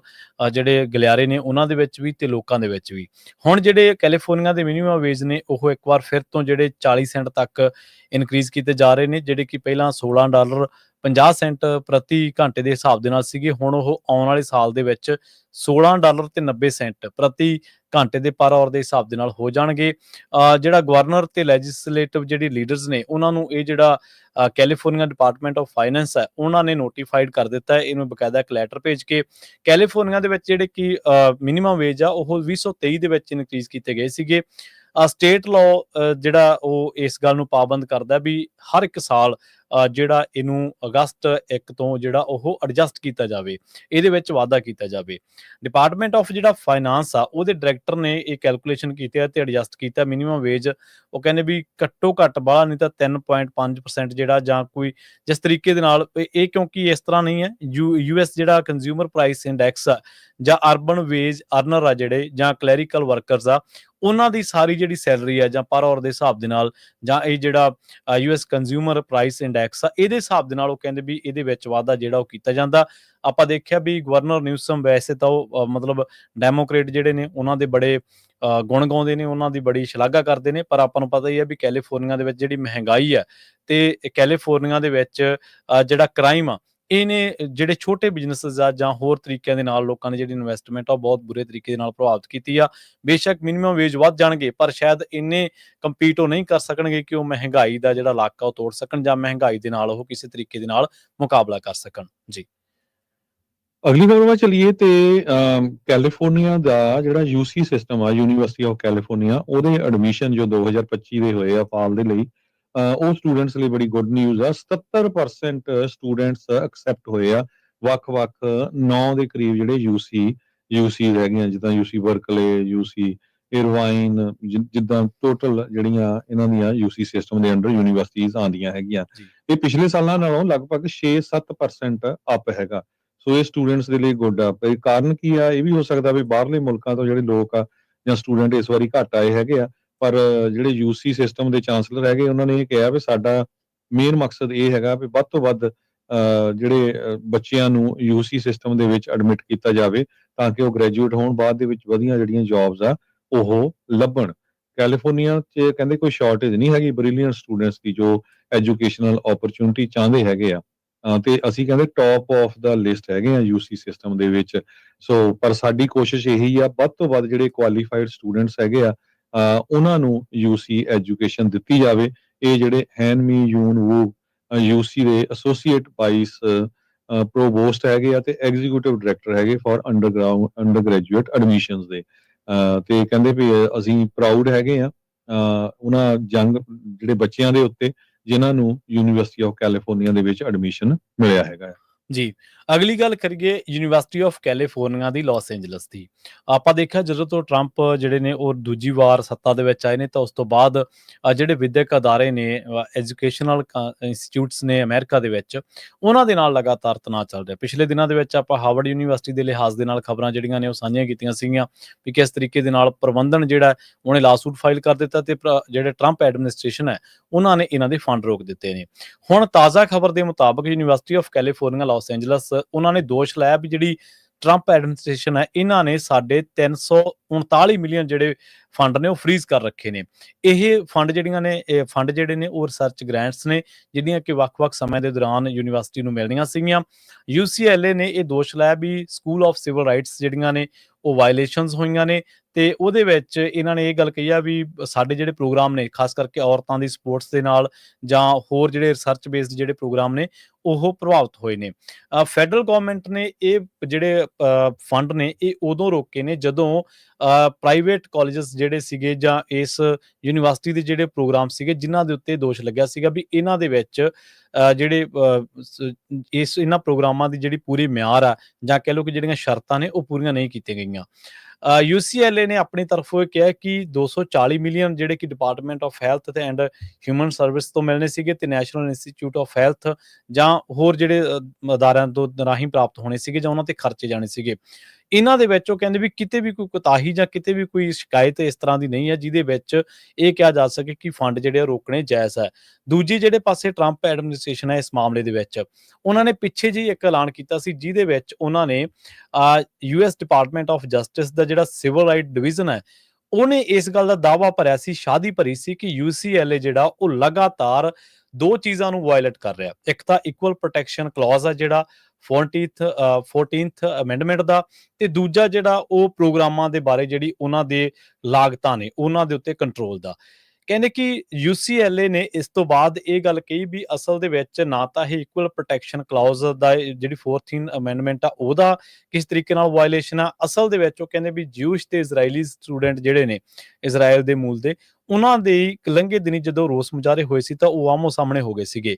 S1: ਜਿਹੜੇ ਗਲਿਆਰੇ ਨੇ ਉਹਨਾਂ ਦੇ ਵਿੱਚ ਵੀ ਤੇ ਲੋਕਾਂ ਦੇ ਵਿੱਚ ਵੀ। ਹੁਣ ਜਿਹੜੇ ਕੈਲੀਫੋਰਨੀਆ ਦੇ ਮਿਨੀਮਮ ਵੇਜ ਨੇ ਉਹ ਇੱਕ ਵਾਰ ਫਿਰ ਤੋਂ ਜਿਹੜੇ 40 ਸੈਂਟ ਤੱਕ ਇਨਕਰੀਜ਼ ਕੀਤੇ ਜਾ ਰਹੇ ਨੇ, ਜਿਹੜੇ ਕਿ ਪਹਿਲਾਂ $16.50 ਪ੍ਰਤੀ ਘੰਟੇ ਦੇ ਹਿਸਾਬ ਦੇ ਨਾਲ ਸੀਗੇ। ਹੁਣ ਉਹ ਆਉਣ ਵਾਲੇ ਸਾਲ ਦੇ ਵਿੱਚ $16.90 ਪ੍ਰਤੀ ਘੰਟੇ ਦੇ ਪਰ ਆਵਰ ਦੇ ਹਿਸਾਬ ਦੇ ਨਾਲ ਹੋ ਜਾਣਗੇ। ਜਿਹੜਾ ਗਵਰਨਰ ਤੇ ਲੈਜਿਸਲੇਟਿਵ ਜਿਹੜੀ ਲੀਡਰਸ ਨੇ ਉਹਨਾਂ ਨੂੰ ਇਹ ਜਿਹੜਾ ਕੈਲੀਫੋਰਨੀਆ ਡਿਪਾਰਟਮੈਂਟ ਆਫ ਫਾਈਨੈਂਸ ਹੈ ਉਹਨਾਂ ਨੇ ਨੋਟੀਫਾਈਡ ਕਰ ਦਿੱਤਾ ਹੈ, ਇਹਨੂੰ ਬਕਾਇਦਾ ਇੱਕ ਲੈਟਰ ਭੇਜ ਕੇ। ਕੈਲੀਫੋਰਨੀਆ ਦੇ ਵਿੱਚ ਜਿਹੜੇ ਕਿ ਮਿਨੀਮਮ ਵੇਜ ਆ ਉਹ 2023 ਦੇ ਵਿੱਚ ਇਨਕਰੀਜ਼ ਕੀਤੇ ਗਏ ਸੀਗੇ। ਸਟੇਟ ਲਾਅ ਜਿਹੜਾ ਉਹ ਇਸ ਗੱਲ ਨੂੰ ਪਾਬੰਦ ਕਰਦਾ ਵੀ ਹਰ ਇੱਕ ਸਾਲ ਜਿਹੜਾ ਇਹਨੂੰ ਅਗਸਤ 1 ਤੋਂ ਜਿਹੜਾ ਉਹ ਐਡਜਸਟ ਕੀਤਾ ਜਾਵੇ, ਇਹਦੇ ਵਿੱਚ ਵਾਧਾ ਕੀਤਾ ਜਾਵੇ। ਡਿਪਾਰਟਮੈਂਟ ਆਫ ਜਿਹੜਾ ਫਾਈਨਾਂਸ ਆ ਉਹਦੇ ਡਾਇਰੈਕਟਰ ਨੇ ਇਹ ਕੈਲਕੂਲੇਸ਼ਨ ਕੀਤੀ ਹੈ ਤੇ ਐਡਜਸਟ ਕੀਤਾ ਮਿਨੀਮਮ ਵੇਜ। ਉਹ ਕਹਿੰਦੇ ਵੀ ਘੱਟੋ ਘੱਟ ਬਾਹਲਾ ਨਹੀਂ ਤਾਂ 3.5% ਜਿਹੜਾ ਜਾਂ ਕੋਈ ਜਿਸ ਤਰੀਕੇ ਦੇ ਨਾਲ ਇਹ, ਕਿਉਂਕਿ ਇਸ ਤਰ੍ਹਾਂ ਨਹੀਂ ਹੈ। US ਜਿਹੜਾ ਕੰਜ਼ਿਊਮਰ ਪ੍ਰਾਈਸ ਇੰਡੈਕਸ ਆ ਜਾਂ ਅਰਬਨ ਵੇਜ ਅਰਨਰ ਆ ਜਿਹੜੇ ਜਾਂ ਕਲੈਰੀਕਲ ਵਰਕਰਸ ਆ ਉਹਨਾਂ ਦੀ ਸਾਰੀ ਜਿਹੜੀ ਸੈਲਰੀ ਆ ਜਾਂ ਪਰ ਆਵਰ ਦੇ ਹਿਸਾਬ ਦੇ ਨਾਲ, ਜਾਂ ਇਹ ਜਿਹੜਾ US ਕੰਜ਼ਿਊਮਰ ਪ੍ਰਾਈਸ ਇੰਡੈਕਸ ਆ ਇਹਦੇ ਹਿਸਾਬ ਦੇ ਨਾਲ ਉਹ ਕਹਿੰਦੇ ਵੀ ਇਹਦੇ ਵਿੱਚ ਵਾਧਾ ਜਿਹੜਾ ਉਹ ਕੀਤਾ ਜਾਂਦਾ। ਆਪਾਂ ਦੇਖਿਆ ਵੀ ਗਵਰਨਰ ਨਿਊਸਮ ਵੈਸੇ ਤਾਂ ਉਹ ਮਤਲਬ ਡੈਮੋਕ੍ਰੇਟ ਜਿਹੜੇ ਨੇ ਉਹਨਾਂ ਦੇ ਬੜੇ ਗੁਣ ਗਾਉਂਦੇ ਨੇ, ਉਹਨਾਂ ਦੀ ਬੜੀ ਸ਼ਲਾਘਾ ਕਰਦੇ ਨੇ, ਪਰ ਆਪਾਂ ਨੂੰ ਪਤਾ ਹੀ ਹੈ ਵੀ ਕੈਲੀਫੋਰਨੀਆ ਦੇ ਵਿੱਚ ਜਿਹੜੀ ਮਹਿੰਗਾਈ ਹੈ ਤੇ ਕੈਲੀਫੋਰਨੀਆ ਦੇ ਵਿੱਚ ਜਿਹੜਾ ਕ੍ਰਾਈਮ ਆ ਇਹਨੇ ਜਿਹੜੇ ਛੋਟੇ ਬਿਜ਼ਨੈਸਿਸ ਆ ਜਾਂ ਹੋਰ ਤਰੀਕਿਆਂ ਦੇ ਨਾਲ ਲੋਕਾਂ ਦੀ ਜਿਹੜੀ ਇਨਵੈਸਟਮੈਂਟ ਆ ਉਹ ਬਹੁਤ ਬੁਰੇ ਤਰੀਕੇ ਦੇ ਨਾਲ ਪ੍ਰਭਾਵਿਤ ਕੀਤੀ ਆ। ਬੇਸ਼ੱਕ ਮਿਨੀਮਮ ਵੇਜ ਵੱਧ ਜਾਣਗੇ ਪਰ ਸ਼ਾਇਦ ਇੰਨੇ ਕੰਪੀਟ ਉਹ ਨਹੀਂ ਕਰ ਸਕਣਗੇ ਕਿ ਉਹ ਮਹਿੰਗਾਈ ਦਾ ਜਿਹੜਾ ਇਲਾਕਾ ਉਹ ਤੋੜ ਸਕਣ ਜਾਂ ਮਹਿੰਗਾਈ ਦੇ ਨਾਲ ਉਹ ਕਿਸੇ ਤਰੀਕੇ ਦੇ ਨਾਲ ਮੁਕਾਬਲਾ ਕਰ ਸਕਣ ਜੀ।
S2: ਅਗਲੀ ਖਬਰ ਵੱਲ ਚਲੀਏ ਤੇ ਕੈਲੀਫੋਰਨੀਆ ਦਾ ਜਿਹੜਾ UC ਸਿਸਟਮ ਆ, ਯੂਨੀਵਰਸਿਟੀ ਆਫ ਕੈਲੀਫੋਰਨੀਆ, ਉਹਦੇ ਐਡਮਿਸ਼ਨ ਜੋ 2025 ਦੇ ਹੋਏ ਆ ਫਾਲ ਦੇ ਲਈ, ਉਹ ਸਟੂਡੈਂਟਸ ਲਈ ਬੜੀ ਗੁੱਡ ਨਿਊਜ਼ ਆ। 77% ਸਟੂਡੈਂਟਸ ਐਕਸੈਪਟ ਹੋਏ ਆ। ਵੱਖ-ਵੱਖ 9 ਦੇ ਕਰੀਬ ਜਿਹੜੇ UC ਹੈਗੀਆਂ, ਜਿੱਦਾਂ UC ਬਰਕਲੇ, UC ਇਰਵਾਈਨ ਜਿੱਦਾਂ ਟੋਟਲ ਜਿਹੜੀਆਂ ਇਹਨਾਂ ਦੀਆਂ ਯੂਸੀ ਸਿਸਟਮ ਦੇ ਅੰਡਰ ਯੂਨੀਵਰਸਿਟੀਜ਼ ਆਉਂਦੀਆਂ ਹੈਗੀਆਂ, ਇਹ ਪਿਛਲੇ ਸਾਲਾਂ ਨਾਲੋਂ ਲਗਭਗ 6-7% ਅਪ ਹੈਗਾ। ਸੋ ਇਹ ਸਟੂਡੈਂਟਸ ਦੇ ਲਈ ਗੁੱਡ ਆ। ਇਹ ਕਾਰਨ ਕੀ ਆ? ਇਹ ਵੀ ਹੋ ਸਕਦਾ ਵੀ ਬਾਹਰਲੇ ਮੁਲਕਾਂ ਤੋਂ ਜਿਹੜੇ ਲੋਕ ਆ ਜਾਂ ਸਟੂਡੈਂਟ ਇਸ ਵਾਰੀ ਘੱਟ ਆਏ ਹੈਗੇ ਆ, ਪਰ ਜਿਹੜੇ ਯੂਸੀ ਸਿਸਟਮ ਦੇ ਚਾਂਸਲਰ ਹੈਗੇ ਉਹਨਾਂ ਨੇ ਇਹ ਕਿਹਾ ਵੀ ਸਾਡਾ ਮੇਨ ਮਕਸਦ ਇਹ ਹੈਗਾ ਵੀ ਵੱਧ ਤੋਂ ਵੱਧ ਜਿਹੜੇ ਬੱਚਿਆਂ ਨੂੰ ਯੂਸੀ ਸਿਸਟਮ ਦੇ ਵਿੱਚ ਐਡਮਿਟ ਕੀਤਾ ਜਾਵੇ ਤਾਂ ਕਿ ਉਹ ਗ੍ਰੈਜੂਏਟ ਹੋਣ, ਬਾਅਦ ਦੇ ਵਿੱਚ ਵਧੀਆ ਜਿਹੜੀਆਂ ਜੌਬਸ ਆ ਉਹ ਲੱਭਣ। ਕੈਲੀਫੋਰਨੀਆ 'ਚ ਕਹਿੰਦੇ ਕੋਈ ਸ਼ਾਰਟੇਜ ਨਹੀਂ ਹੈਗੀ ਬ੍ਰਿਲੀਅੰਟ ਸਟੂਡੈਂਟਸ ਦੀ ਜੋ ਐਜੂਕੇਸ਼ਨਲ ਓਪਰਚੁਨਿਟੀ ਚਾਹੁੰਦੇ ਹੈਗੇ ਆ, ਤੇ ਅਸੀਂ ਕਹਿੰਦੇ ਟੌਪ ਆਫ ਦਾ ਲਿਸਟ ਹੈਗੇ ਆ ਯੂਸੀ ਸਿਸਟਮ ਦੇ ਵਿੱਚ। ਸੋ ਪਰ ਸਾਡੀ ਕੋਸ਼ਿਸ਼ ਇਹੀ ਆ ਵੱਧ ਤੋਂ ਵੱਧ ਜਿਹੜੇ ਕੁਆਲੀਫਾਈਡ ਸਟੂਡੈਂਟਸ ਹੈਗੇ ਆ ਉਹਨਾਂ ਨੂੰ ਯੂਸੀ ਐਜੂਕੇਸ਼ਨ ਦਿੱਤੀ ਜਾਵੇ। ਇਹ ਜਿਹੜੇ ਹੈਨ ਮੀ ਯੂਨ ਵੂ ਯੂਸੀ ਦੇ ਐਸੋਸੀਏਟ ਵਾਈਸ ਪ੍ਰੋਵੋਸਟ ਹੈਗੇ ਆ ਤੇ ਐਗਜ਼ੀਕਿਊਟਿਵ ਡਾਇਰੈਕਟਰ ਹੈਗੇ ਫॉर ਅੰਡਰ ਗ੍ਰੈਜੂਏਟ ਐਡਮਿਸ਼ਨਸ ਦੇ, ਤੇ ਕਹਿੰਦੇ ਵੀ ਅਸੀਂ ਪ੍ਰਾਊਡ ਹੈਗੇ ਆ ਉਹਨਾਂ ਜਿਹੜੇ ਬੱਚਿਆਂ ਦੇ ਉੱਤੇ ਜਿਨ੍ਹਾਂ ਨੂੰ ਯੂਨੀਵਰਸਿਟੀ ਆਫ ਕੈਲੀਫੋਰਨੀਆ ਦੇ ਵਿੱਚ ਐਡਮਿਸ਼ਨ ਮਿਲਿਆ ਹੈਗਾ।
S1: ਜੀ, ਅਗਲੀ ਗੱਲ ਕਰੀਏ ਯੂਨੀਵਰਸਿਟੀ ਆਫ ਕੈਲੀਫੋਰਨੀਆ ਦੀ ਲਾਸ ਐਂਜਲਸ ਦੀ। ਆਪਾਂ ਦੇਖਿਆ ਜਦੋਂ ਤੋਂ ਟਰੰਪ ਜਿਹੜੇ ਨੇ ਉਹ ਦੂਜੀ ਵਾਰ ਸੱਤਾ ਦੇ ਵਿੱਚ ਆਏ ਨੇ ਤਾਂ ਉਸ ਤੋਂ ਬਾਅਦ ਜਿਹੜੇ ਵਿਦਿਅਕ ਅਦਾਰੇ ਨੇ, ਐਜੂਕੇਸ਼ਨਲ ਇੰਸਟੀਚਿਊਟਸ ਨੇ ਅਮਰੀਕਾ ਦੇ ਵਿੱਚ, ਉਹਨਾਂ ਦੇ ਨਾਲ ਲਗਾਤਾਰ ਤਣਾਅ ਚੱਲ ਰਿਹਾ। ਪਿਛਲੇ ਦਿਨਾਂ ਦੇ ਵਿੱਚ ਆਪਾਂ ਹਾਰਵਰਡ ਯੂਨੀਵਰਸਿਟੀ ਦੇ ਲਿਹਾਜ਼ ਦੇ ਨਾਲ ਖਬਰਾਂ ਜਿਹੜੀਆਂ ਨੇ ਉਹ ਸਾਂਝੀਆਂ ਕੀਤੀਆਂ ਸੀਗੀਆਂ ਵੀ ਕਿਸ ਤਰੀਕੇ ਦੇ ਨਾਲ ਪ੍ਰਬੰਧਨ ਜਿਹੜਾ ਉਹਨੇ ਲਾਸੂਟ ਫਾਈਲ ਕਰ ਦਿੱਤਾ ਤੇ ਜਿਹੜੇ ਟਰੰਪ ਐਡਮਿਨਿਸਟ੍ਰੇਸ਼ਨ ਹੈ ਉਹਨਾਂ ਨੇ ਇਹਨਾਂ ਦੇ ਫੰਡ ਰੋਕ ਦਿੱਤੇ ਨੇ। ਹੁਣ ਤਾਜ਼ਾ ਖਬਰ ਦੇ ਮੁਤਾਬਕ university of California Los Angeles ਉਹਨਾਂ ਨੇ ਦੋਸ਼ ਲਾਇਆ ਵੀ ਜਿਹੜੀ ਟਰੰਪ ਐਡਮਿਨਿਸਟ੍ਰੇਸ਼ਨ ਹੈ ਇਹਨਾਂ ਨੇ ਸਾਡੇ 339 ਮਿਲੀਅਨ ਜਿਹੜੇ ਫੰਡ ਨੇ ਉਹ ਫ੍ਰੀਜ਼ ਕਰ ਰੱਖੇ ਨੇ। ਇਹ ਫੰਡ ਜਿਹੜੇ ਨੇ ਉਹ ਰਿਸਰਚ ਗ੍ਰਾਂਟਸ ਨੇ ਜਿਹੜੀਆਂ ਕਿ ਵੱਖ-ਵੱਖ ਸਮੇਂ ਦੇ ਦੌਰਾਨ ਯੂਨੀਵਰਸਿਟੀ ਨੂੰ ਮਿਲਣੀਆਂ ਸੀਗੀਆਂ। UCLA ਨੇ ਇਹ ਦੋਸ਼ ਲਾਇਆ ਵੀ ਸਕੂਲ ਆਫ ਸਿਵਲ ਰਾਈਟਸ ਜਿਹੜੀਆਂ ਨੇ ਉਹ ਵਾਇਲੇਸ਼ਨਸ ਹੋਈਆਂ ਨੇ ਤੇ ਉਹਦੇ ਵਿੱਚ ਇਹਨਾਂ ਨੇ ਇਹ ਗੱਲ ਕਹੀ ਆ ਵੀ ਸਾਡੇ ਜਿਹੜੇ ਪ੍ਰੋਗਰਾਮ ਨੇ ਖਾਸ ਕਰਕੇ ਔਰਤਾਂ ਦੀ ਸਪੋਰਟਸ ਦੇ ਨਾਲ ਜਾਂ ਹੋਰ ਜਿਹੜੇ ਰਿਸਰਚ ਬੇਸਡ ਜਿਹੜੇ ਪ੍ਰੋਗਰਾਮ ਨੇ ਉਹ ਪ੍ਰਭਾਵਿਤ ਹੋਏ ਨੇ। ਫੈਡਰਲ ਗਵਰਨਮੈਂਟ ਨੇ ਇਹ ਜਿਹੜੇ ਫੰਡ ਨੇ ਇਹ ਉਦੋਂ ਰੋਕੇ ਨੇ ਜਦੋਂ ਪ੍ਰਾਈਵੇਟ ਕਾਲਜਸ ਜਿਹੜੇ ਸੀਗੇ ਜਾਂ ਇਸ ਯੂਨੀਵਰਸਿਟੀ ਦੇ ਜਿਹੜੇ ਪ੍ਰੋਗਰਾਮ ਸੀਗੇ ਜਿਨ੍ਹਾਂ ਦੇ ਉੱਤੇ ਦੋਸ਼ ਲੱਗਿਆ ਸੀਗਾ ਵੀ ਇਹਨਾਂ ਦੇ ਵਿੱਚ ਜਿਹੜੇ ਇਹਨਾਂ ਪ੍ਰੋਗਰਾਮਾਂ ਦੀ ਜਿਹੜੀ ਪੂਰੀ ਮਿਆਰ ਆ ਜਾਂ ਕਹਿ ਲਓ ਕਿ ਜਿਹੜੀਆਂ ਸ਼ਰਤਾਂ ਨੇ ਉਹ ਪੂਰੀਆਂ ਨਹੀਂ ਕੀਤੀਆਂ ਗਈਆਂ। UCLA ਨੇ ਆਪਣੀ ਤਰਫੋਂ ਇਹ ਕਿਹਾ ਕਿ 240 ਮਿਲੀਅਨ ਜਿਹੜੇ ਕਿ ਡਿਪਾਰਟਮੈਂਟ ਆਫ ਹੈਲਥ ਤੇ ਐਂਡ ਹਿਊਮਨ ਸਰਵਿਸ ਤੋਂ ਮਿਲਣੇ ਸੀਗੇ ਤੇ ਨੈਸ਼ਨਲ ਇੰਸਟੀਚਿਊਟ ਆਫ ਹੈਲਥ ਜਾਂ ਹੋਰ ਜਿਹੜੇ ਅਦਾਰਿਆਂ ਤੋਂ ਰਾਹੀਂ ਪ੍ਰਾਪਤ ਹੋਣੇ ਸੀਗੇ ਜਾਂ ਉਹਨਾਂ ਤੇ ਖਰਚੇ ਜਾਣੇ ਸੀਗੇ। ਇਹਨਾਂ ਦੇ ਵਿੱਚ ਉਹ ਕਹਿੰਦੇ ਵੀ ਕਿਤੇ ਵੀ ਕੋਈ ਕੁਤਾਹੀ ਜਾਂ ਕਿਤੇ ਵੀ ਕੋਈ ਸ਼ਿਕਾਇਤ ਇਸ ਤਰ੍ਹਾਂ ਦੀ ਨਹੀਂ ਹੈ ਜਿਹਦੇ ਵਿੱਚ ਇਹ ਕਿਹਾ ਜਾ ਸਕੇ ਕਿ ਫੰਡ ਜਿਹੜੇ ਰੋਕਣੇ ਜਾਇਜ਼ ਹੈ। ਦੂਜੀ ਜਿਹੜੇ ਪਾਸੇ ਟਰੰਪ ਐਡਮਿਨਿਸਟ੍ਰੇਸ਼ਨ ਹੈ ਇਸ ਮਾਮਲੇ ਦੇ ਵਿੱਚ ਉਹਨਾਂ ਨੇ ਪਿੱਛੇ ਜਿਹੀ ਇੱਕ ਐਲਾਨ ਕੀਤਾ ਸੀ ਜਿਹਦੇ ਵਿੱਚ ਉਹਨਾਂ ਨੇ US ਡਿਪਾਰਟਮੈਂਟ ਆਫ ਜਸਟਿਸ ਦਾ ਜਿਹੜਾ ਸਿਵਲ ਰਾਈਟ ਡਿਵੀਜ਼ਨ ਹੈ ਉਹਨੇ ਇਸ ਗੱਲ ਦਾ ਦਾਅਵਾ ਭਰਿਆ ਸੀ, ਸ਼ਾਦੀ ਭਰੀ ਸੀ ਕਿ UCLA ਜਿਹੜਾ ਉਹ ਲਗਾਤਾਰ ਦੋ ਚੀਜ਼ਾਂ ਨੂੰ ਵਾਇਲੇਟ ਕਰ ਰਿਹਾ। ਇੱਕ ਤਾਂ ਇਕੁਅਲ ਪ੍ਰੋਟੈਕਸ਼ਨ ਕਲੌਜ਼ ਆ ਜਿਹੜਾ 14th ਅਮੈਂਡਮੈਂਟ ਦਾ, ਤੇ ਦੂਜਾ ਜਿਹੜਾ ਉਹ ਪ੍ਰੋਗਰਾਮਾਂ ਦੇ ਬਾਰੇ ਜਿਹੜੀ ਉਹਨਾਂ ਦੇ ਲਾਗਤਾਂ ਨੇ ਉਹਨਾਂ ਦੇ ਉੱਤੇ ਕੰਟਰੋਲ ਦਾ। ਕਹਿੰਦੇ ਕਿ UCLA ਨੇ ਇਸ ਤੋਂ ਬਾਅਦ ਇਹ ਗੱਲ ਕਹੀ ਵੀ ਅਸਲ ਦੇ ਵਿੱਚ ਨਾ ਤਾਂ ਇਹ ਇਕੁਅਲ ਪ੍ਰੋਟੈਕਸ਼ਨ ਕਲੌਜ਼ ਦਾ ਜਿਹੜੀ 14th ਅਮੈਂਡਮੈਂਟ ਆ ਉਹਦਾ ਕਿਸ ਤਰੀਕੇ ਨਾਲ ਵਾਇਲੇਸ਼ਨ ਆ, ਅਸਲ ਦੇ ਵਿੱਚ ਉਹ ਕਹਿੰਦੇ ਵੀ ਜਿਊਸ਼ ਤੇ ਇਜ਼ਰਾਈਲੀ ਸਟੂਡੈਂਟ ਜਿਹੜੇ ਨੇ ਇਜ਼ਰਾਈਲ ਦੇ ਮੂਲ ਦੇ ਉਹਨਾਂ ਦੇ ਲੰਘੇ ਦਿਨੀ ਜਦੋਂ ਰੋਸ ਮੁਜ਼ਾਹਰੇ ਹੋਏ ਸੀ ਤਾਂ ਉਹ ਆਮੋ ਸਾਹਮਣੇ ਹੋ ਗਏ ਸੀਗੇ।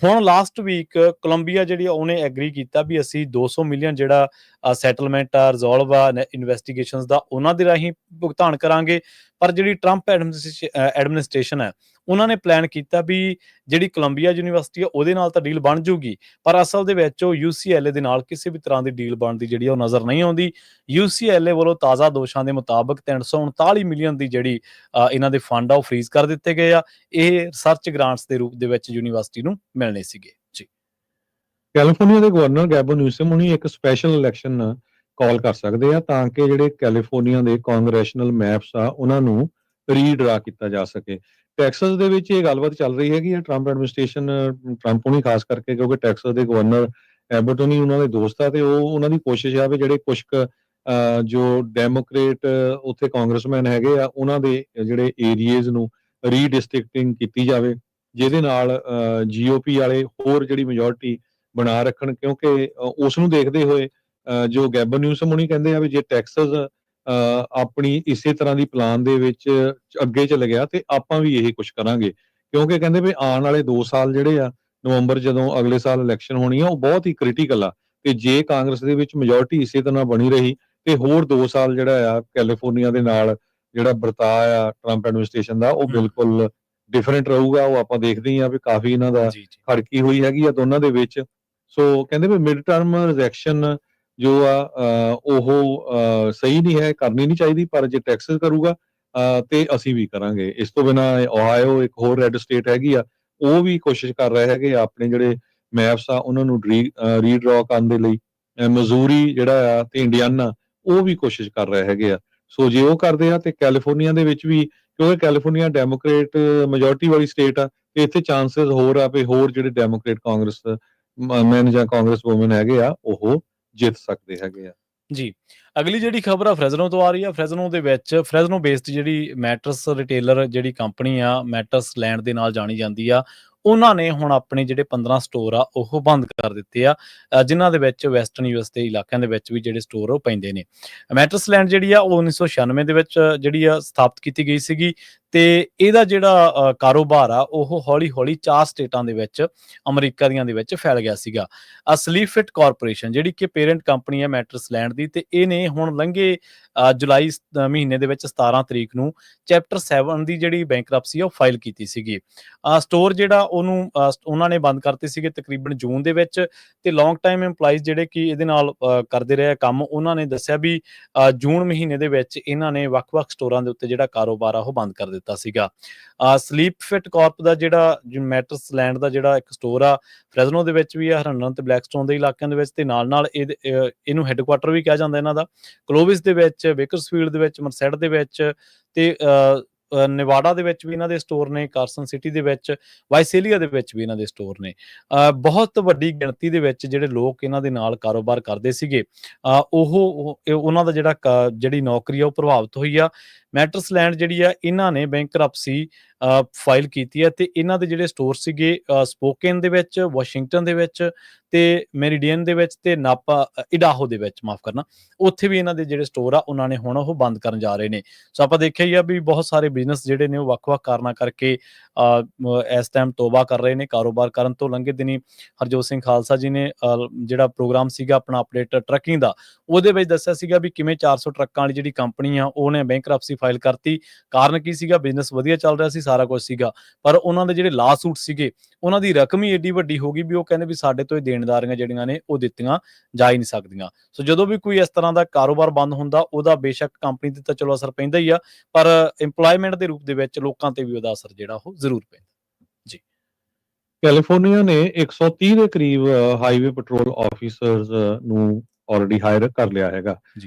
S1: ਹੁਣ ਲਾਸਟ ਵੀਕ ਕੋਲੰਬੀਆ ਜਿਹੜੀ ਉਹਨੇ ਐਗਰੀ ਕੀਤਾ ਵੀ ਅਸੀਂ 200 ਮਿਲੀਅਨ ਜਿਹੜਾ ਸੈਟਲਮੈਂਟ ਆ ਰਿਜ਼ੋਲਵ ਆ ਇਨਵੈਸਟੀਗੇਸ਼ਨਸ ਦਾ ਉਹਨਾਂ ਦੇ ਰਾਹੀਂ ਭੁਗਤਾਨ ਕਰਾਂਗੇ। ਪਰ ਜਿਹੜੀ ਟਰੰਪ ਐਡਮਿਨਿਸਟ੍ਰੇਸ਼ਨ ਹੈ ਉਹਨਾਂ ਨੇ ਪਲਾਨ ਕੀਤਾ ਵੀ ਜਿਹੜੀ ਕੋਲੰਬੀਆ ਯੂਨੀਵਰਸਿਟੀ ਆ ਉਹਦੇ ਨਾਲ ਤਾਂ ਡੀਲ ਬਣ ਜੂਗੀ ਪਰ ਅਸਲ ਦੇ ਵਿੱਚ ਉਹ UCLA ਦੇ ਨਾਲ ਕਿਸੇ ਵੀ ਤਰ੍ਹਾਂ ਦੀ ਡੀਲ ਬਣਦੀ ਜਿਹੜੀ ਉਹ ਨਜ਼ਰ ਨਹੀਂ ਆਉਂਦੀ। UCLA ਵੱਲੋਂ ਤਾਜ਼ਾ ਦੋਸ਼ਾਂ ਦੇ ਮੁਤਾਬਕ 339 ਮਿਲੀਅਨ ਦੀ ਜਿਹੜੀ ਇਹਨਾਂ ਦੇ ਫੰਡ ਆ ਉਹ ਫ੍ਰੀਜ਼ ਕਰ ਦਿੱਤੇ ਗਏ ਆ। ਇਹ ਰਿਸਰਚ ਗ੍ਰਾਂਟਸ ਦੇ ਰੂਪ ਦੇ ਵਿੱਚ ਯੂਨੀਵਰਸਿਟੀ ਨੂੰ ਮਿਲਣੇ ਸੀਗੇ। ਜੀ,
S2: ਕੈਲੀਫੋਰਨੀਆ ਦੇ ਗਵਰਨਰ ਗੈਬਨ ਨਿਊਸਮ ਹੁਣੀ ਇੱਕ ਸਪੈਸ਼ਲ ਇਲੈਕਸ਼ਨ ਕਾਲ ਕਰ ਸਕਦੇ ਆ ਤਾਂ ਕਿ ਜਿਹੜੇ ਕੈਲੀਫੋਰਨੀਆ ਦੇ ਕਾਂਗਰੈਸ਼ਨਲ ਮੈਪਸ ਆ ਉਹਨਾਂ ਨੂੰ ਰੀਡਰਾ ਕੀਤਾ ਜਾ ਸਕੇ। ਟੈਕਸਸ ਦੇ ਵਿੱਚ ਇਹ ਗੱਲਬਾਤ ਚੱਲ ਰਹੀ ਹੈਗੀ ਆ। ਟਰੰਪ ਐਡਮਿਨਿਸਟ੍ਰੇਸ਼ਨ ਟਰੰਪ ਹੁਣੀ ਖਾਸ ਕਰਕੇ ਕਿਉਂਕਿ ਟੈਕਸਸ ਦੇ ਗਵਰਨਰ ਐਬਟ ਹੁਣੀ ਉਹਨਾਂ ਦੇ ਦੋਸਤ ਆ ਤੇ ਉਹ ਉਹਨਾਂ ਦੀ ਕੋਸ਼ਿਸ਼ ਆ ਵੀ ਜਿਹੜੇ ਕੁਛ ਜੋ ਡੈਮੋਕ੍ਰੇਟ ਉੱਥੇ ਕਾਂਗਰਸਮੈਨ ਹੈਗੇ ਆ ਉਹਨਾਂ ਦੇ ਜਿਹੜੇ ਏਰੀਏਜ਼ ਨੂੰ ਰੀਡਿਸਟ੍ਰਿਕਟਿੰਗ ਕੀਤੀ ਜਾਵੇ ਜਿਹਦੇ ਨਾਲ GOP ਵਾਲੇ ਹੋਰ ਜਿਹੜੀ ਮੈਜੋਰਿਟੀ ਬਣਾ ਰੱਖਣ ਕਿਉਂਕਿ ਉਸ ਨੂੰ ਦੇਖਦੇ ਹੋਏ ਜੋ ਗੈਬਨ ਨਿਊਸਮ ਹੁਣੀ ਕਹਿੰਦੇ ਆ ਵੀ ਜੇ ਟੈਕਸਸ ਆਪਣੀ ਇਸੇ ਤਰ੍ਹਾਂ ਦੀ ਪਲਾਨ ਦੇ ਵਿੱਚ ਅੱਗੇ ਚੱਲ ਗਿਆ ਤੇ ਆਪਾਂ ਵੀ ਇਹੀ ਕੁਝ ਕਰਾਂਗੇ ਕਿਉਂਕਿ ਕਹਿੰਦੇ ਵੀ ਆਉਣ ਵਾਲੇ 2 ਸਾਲ ਜਿਹੜੇ ਆ ਨਵੰਬਰ ਜਦੋਂ ਅਗਲੇ ਸਾਲ ਇਲੈਕਸ਼ਨ ਹੋਣੀ ਆ ਉਹ ਬਹੁਤ ਹੀ ਕ੍ਰਿਟੀਕਲ ਆ ਤੇ ਜੇ ਕਾਂਗਰਸ ਦੇ ਵਿੱਚ ਮੈਜੋਰਿਟੀ ਇਸੇ ਤਰ੍ਹਾਂ ਬਣੀ ਰਹੀ ਤੇ ਹੋਰ 2 ਸਾਲ ਜਿਹੜਾ ਆ ਕੈਲੀਫੋਰਨੀਆ ਦੇ ਨਾਲ ਜਿਹੜਾ ਵਰਤਾਅ ਆ ਟਰੰਪ ਐਡਮਿਨਿਸਟ੍ਰੇਸ਼ਨ ਦਾ, ਉਹ ਬਿਲਕੁਲ ਡਿਫਰੈਂਟ ਰਹੂਗਾ। ਉਹ ਆਪਾਂ ਦੇਖਦੇ ਹੀ ਆ ਵੀ ਕਾਫੀ ਇਹਨਾਂ ਦਾ ਖੜਕੀ ਹੋਈ ਹੈਗੀ ਆ ਦੋਨਾਂ ਦੇ ਵਿੱਚ। ਸੋ ਕਹਿੰਦੇ ਵੀ ਮਿਡ ਟਰਮ ਰਿਜੈਕਸ਼ਨ ਜੋ ਆ ਉਹ ਸਹੀ ਨਹੀਂ ਹੈ, ਕਰਨੀ ਨਹੀਂ ਚਾਹੀਦੀ, ਪਰ ਜੇ ਟੈਕਸਸ ਕਰੂਗਾ ਤੇ ਅਸੀਂ ਵੀ ਕਰਾਂਗੇ। ਇਸ ਤੋਂ ਬਿਨਾਂ ਓਹਾਇਓ ਇੱਕ ਹੋਰ ਰੈੱਡ ਸਟੇਟ ਹੈਗੀ ਆ, ਉਹ ਵੀ ਕੋਸ਼ਿਸ਼ ਕਰ ਰਹੇ ਹੈਗੇ ਆਪਣੇ ਜਿਹੜੇ ਮੈਪਸ ਆ ਉਹਨਾਂ ਨੂੰ ਰੀਡਰਾ ਕਰਨ ਦੇ ਲਈ। ਮਜ਼ੂਰੀ ਜਿਹੜਾ ਆ ਤੇ ਇੰਡੀਆਨਾ ਉਹ ਵੀ ਕੋਸ਼ਿਸ਼ ਕਰ ਰਹੇ ਹੈਗੇ ਆ। ਸੋ ਜੇ ਉਹ ਕਰਦੇ ਆ ਤੇ ਕੈਲੀਫੋਰਨੀਆ ਦੇ ਵਿੱਚ ਵੀ, ਕਿਉਂਕਿ ਕੈਲੀਫੋਰਨੀਆ ਡੈਮੋਕ੍ਰੇਟ ਮੈਜੋਰਿਟੀ ਵਾਲੀ ਸਟੇਟ ਆ, ਤੇ ਇੱਥੇ ਚਾਂਸਸ ਹੋਰ ਆ ਵੀ ਹੋਰ ਜਿਹੜੇ ਡੈਮੋਕ੍ਰੇਟ ਕਾਂਗਰਸ ਮੈਨ ਜਾਂ ਕਾਂਗਰਸ ਵੂਮਨ ਹੈਗੇ ਆ ਉਹ ਜਿੱਤ ਸਕਦੇ ਹੈਗੇ ਆ।
S1: ਜੀ, ਅਗਲੀ ਜਿਹੜੀ ਖਬਰ ਆ ਫ੍ਰੈਜ਼ਨੋ ਤੋਂ ਆ ਰਹੀ ਆ। ਫ੍ਰੈਜ਼ਨੋ ਦੇ ਵਿੱਚ ਫ੍ਰੈਜ਼ਨੋ ਬੇਸਡ ਜਿਹੜੀ ਮੈਟਰਸ ਰਿਟੇਲਰ ਜਿਹੜੀ ਕੰਪਨੀ ਆ, ਮੈਟਰਸ ਲੈਂਡ ਦੇ ਨਾਲ ਜਾਣੀ ਜਾਂਦੀ ਆ, ਉਹਨਾਂ ਨੇ ਹੁਣ ਆਪਣੇ ਜਿਹੜੇ 15 ਸਟੋਰ ਆ ਉਹ ਬੰਦ ਕਰ ਦਿੱਤੇ ਆ, ਜਿਨ੍ਹਾਂ ਦੇ ਵਿੱਚ ਵੈਸਟਰਨ ਯੂਐਸ ਦੇ ਇਲਾਕਿਆਂ ਦੇ ਵਿੱਚ ਵੀ ਜਿਹੜੇ ਸਟੋਰ ਉਹ ਪੈਂਦੇ ਨੇ। ਮੈਟਰਸ ਲੈਂਡ ਜਿਹੜੀ ਆ ਉਹ 1996 ਦੇ ਵਿੱਚ ਜਿਹੜੀ ਆ ਸਥਾਪਿਤ ਕੀਤੀ ਗਈ ਸੀਗੀ, ਤੇ ਇਹਦਾ ਜਿਹੜਾ ਕਾਰੋਬਾਰ ਆ ਉਹ ਹੌਲੀ-ਹੌਲੀ 4 ਸਟੇਟਾਂ ਦੇ ਵਿੱਚ ਅਮਰੀਕਾ ਦੀਆਂ ਦੇ ਵਿੱਚ ਫੈਲ ਗਿਆ ਸੀਗਾ। ਸਲੀਫਿਟ ਕਾਰਪੋਰੇਸ਼ਨ ਜਿਹੜੀ ਕਿ ਪੇਰੈਂਟ ਕੰਪਨੀ ਹੈ ਮੈਟਰਸ ਲੈਂਡ ਦੀ, ਤੇ ਇਹਨੇ ਹੁਣ ਲੰਘੇ ਜੁਲਾਈ ਮਹੀਨੇ ਦੇ ਵਿੱਚ 17 ਤਰੀਕ ਨੂੰ ਚੈਪਟਰ 7 ਦੀ ਜਿਹੜੀ ਬੈਂਕਰਪਸੀ ਉਹ ਫਾਈਲ ਕੀਤੀ ਸੀਗੀ। ਸਟੋਰ ਜਿਹੜਾ ਉਹਨੂੰ ਉਹਨਾਂ ਨੇ ਬੰਦ ਕਰਤੇ ਸੀਗੇ ਤਕਰੀਬਨ ਜੂਨ ਦੇ ਵਿੱਚ, ਤੇ ਲੌਂਗ ਟਾਈਮ EMPLOYEES ਜਿਹੜੇ ਕਿ ਇਹਦੇ ਨਾਲ ਕਰਦੇ ਰਹੇ ਕੰਮ, ਉਹਨਾਂ ਨੇ ਦੱਸਿਆ ਵੀ ਜੂਨ ਮਹੀਨੇ ਦੇ ਵਿੱਚ ਇਹਨਾਂ ਨੇ ਵੱਖ-ਵੱਖ ਸਟੋਰਾਂ ਦੇ ਉੱਤੇ ਜਿਹੜਾ ਕਾਰੋਬਾਰ ਆ ਉਹ ਬੰਦ ਕਰ ਦਿੱਤਾ ਸੀਗਾ। ਸਲੀਪਫਿਟ ਕਾਰਪ ਦਾ ਜਿਹੜਾ ਮੈਟਰਸ ਲੈਂਡ ਦਾ ਜਿਹੜਾ ਇੱਕ ਸਟੋਰ ਆ ਫ੍ਰੈਜ਼ਨੋ ਦੇ ਵਿੱਚ ਵੀ ਆ, ਹਰਨਨ ਤੇ ਬਲੈਕਸਟੋਨ ਦੇ ਇਲਾਕਿਆਂ ਦੇ ਵਿੱਚ, ਤੇ ਨਾਲ-ਨਾਲ ਇਹਨੂੰ ਹੈੱਡਕੁਆਟਰ ਵੀ ਕਿਹਾ ਜਾਂਦਾ ਇਹਨਾਂ ਦਾ। ਕਲੋਵਿਸ ਦੇ ਵਿੱਚ, ਬੇਕਰਸਫੀਲਡ ਦੇ ਵਿੱਚ, ਮਰਸੈਡ ਦੇ ਵਿੱਚ, ਤੇ ਨਿਵਾਡਾ ਦੇ ਵਿੱਚ ਵੀ ਇਹਨਾਂ ਦੇ ਸਟੋਰ ਨੇ, ਕਾਰਸਨ ਸਿਟੀ ਦੇ ਵਿੱਚ, ਵਾਈਸੇਲੀਆ ਦੇ ਵਿੱਚ ਵੀ ਇਹਨਾਂ ਦੇ ਸਟੋਰ ਨੇ। ਬਹੁਤ ਵੱਡੀ ਗਿਣਤੀ ਦੇ ਵਿੱਚ ਜਿਹੜੇ ਲੋਕ ਇਹਨਾਂ ਦੇ ਨਾਲ ਕਾਰੋਬਾਰ ਕਰਦੇ ਸੀਗੇ, ਉਹਨਾਂ ਦਾ ਜਿਹੜੀ ਨੌਕਰੀ ਆ ਉਹ ਪ੍ਰਭਾਵਿਤ ਹੋਈ ਆ। ਮੈਟਰਸ ਲੈਂਡ ਜਿਹੜੀ ਆ ਇਹਨਾਂ ਨੇ ਬੈਂਕਰਪਸੀ ਫਾਈਲ ਕੀਤੀ ਹੈ, ਤੇ ਇਹਨਾਂ ਦੇ ਜਿਹੜੇ ਸਟੋਰ ਸੀਗੇ ਸਪੋਕੇਨ ਦੇ ਵਿੱਚ, ਵਾਸ਼ਿੰਗਟਨ ਦੇ ਵਿੱਚ, ਤੇ ਮੈਰੀਡੀਅਨ ਦੇ ਵਿੱਚ, ਤੇ ਨਾਪਾ ਇਡਾਹੋ ਦੇ ਵਿੱਚ, ਮਾਫ ਕਰਨਾ, ਉੱਥੇ ਵੀ ਇਹਨਾਂ ਦੇ ਜਿਹੜੇ ਸਟੋਰ ਆ ਉਹਨਾਂ ਨੇ ਹੁਣ ਉਹ ਬੰਦ ਕਰਨ ਜਾ ਰਹੇ ਨੇ। ਸੋ ਆਪਾਂ ਦੇਖਿਆ ਹੀ ਆ ਵੀ ਬਹੁਤ ਸਾਰੇ ਬਿਜ਼ਨਸ ਜਿਹੜੇ ਨੇ ਉਹ ਵੱਖ-ਵੱਖ ਕਾਰਨਾਂ ਕਰਕੇ ਇਸ ਟਾਈਮ ਤੋਬਾ ਕਰ ਰਹੇ ਨੇ ਕਾਰੋਬਾਰ ਕਰਨ ਤੋਂ। ਲੰਘੇ ਦਿਨੀ ਹਰਜੋਤ ਸਿੰਘ ਖਾਲਸਾ ਜੀ ਨੇ ਜਿਹੜਾ ਪ੍ਰੋਗਰਾਮ ਸੀਗਾ ਆਪਣਾ ਅਪਡੇਟ ਟਰੱਕਿੰਗ ਦਾ, ਉਹਦੇ ਵਿੱਚ ਦੱਸਿਆ ਸੀਗਾ ਵੀ ਕਿਵੇਂ 400 ਟਰੱਕਾਂ ਵਾਲੀ ਜਿਹੜੀ ਕੰਪਨੀ ਆ ਉਹਨੇ ਬੈਂਕਰਪਸੀ ਫਾਈਲ ਕਰਤੀ। ਕਾਰਨ ਕੀ ਸੀਗਾ? ਬਿਜ਼ਨਸ ਵਧੀਆ ਚੱਲ ਰਿਹਾ ਸੀ, ਸਾਰਾ ਕੁਝ ਸੀਗਾ, ਪਰ ਉਹਨਾਂ ਦੇ ਜਿਹੜੇ ਲਾ ਸੂਟ ਸੀਗੇ ਉਹਨਾਂ ਦੀ ਰਕਮ ਹੀ ਏਡੀ ਵੱਡੀ ਹੋ ਗਈ ਵੀ ਉਹ ਕਹਿੰਦੇ ਵੀ ਸਾਡੇ ਤੋਂ ਇਹ ਦੇਣਦਾਰੀਆਂ ਜਿਹੜੀਆਂ ਨੇ ਉਹ ਦਿੱਤੀਆਂ ਜਾ ਹੀ ਨਹੀਂ ਸਕਦੀਆਂ। ਸੋ ਜਦੋਂ ਵੀ ਕੋਈ ਇਸ ਤਰ੍ਹਾਂ ਦਾ ਕਾਰੋਬਾਰ ਬੰਦ ਹੁੰਦਾ, ਉਹਦਾ ਬੇਸ਼ੱਕ ਕੰਪਨੀ ਤੇ ਤਾਂ ਚਲੋ ਅਸਰ ਪੈਂਦਾ ਹੀ ਆ, ਪਰ ਇੰਪਲੋਇਮੈਂਟ ਦੇ ਰੂਪ ਦੇ ਵਿੱਚ ਲੋਕਾਂ ਤੇ ਵੀ ਉਹਦਾ ਅਸਰ ਜਿਹੜਾ ਉਹ ਜ਼ਰੂਰ ਪੈਂਦਾ। ਜੀ,
S2: ਕੈਲੀਫੋਰਨੀਆ ਨੇ 130 ਦੇ ਕਰੀਬ ਹਾਈਵੇ ਪੈਟਰੋਲ ਆਫੀਸਰਸ ਨੂੰ ਆਲਰੇਡੀ ਹਾਇਰ ਕਰ ਲਿਆ ਹੈਗਾ।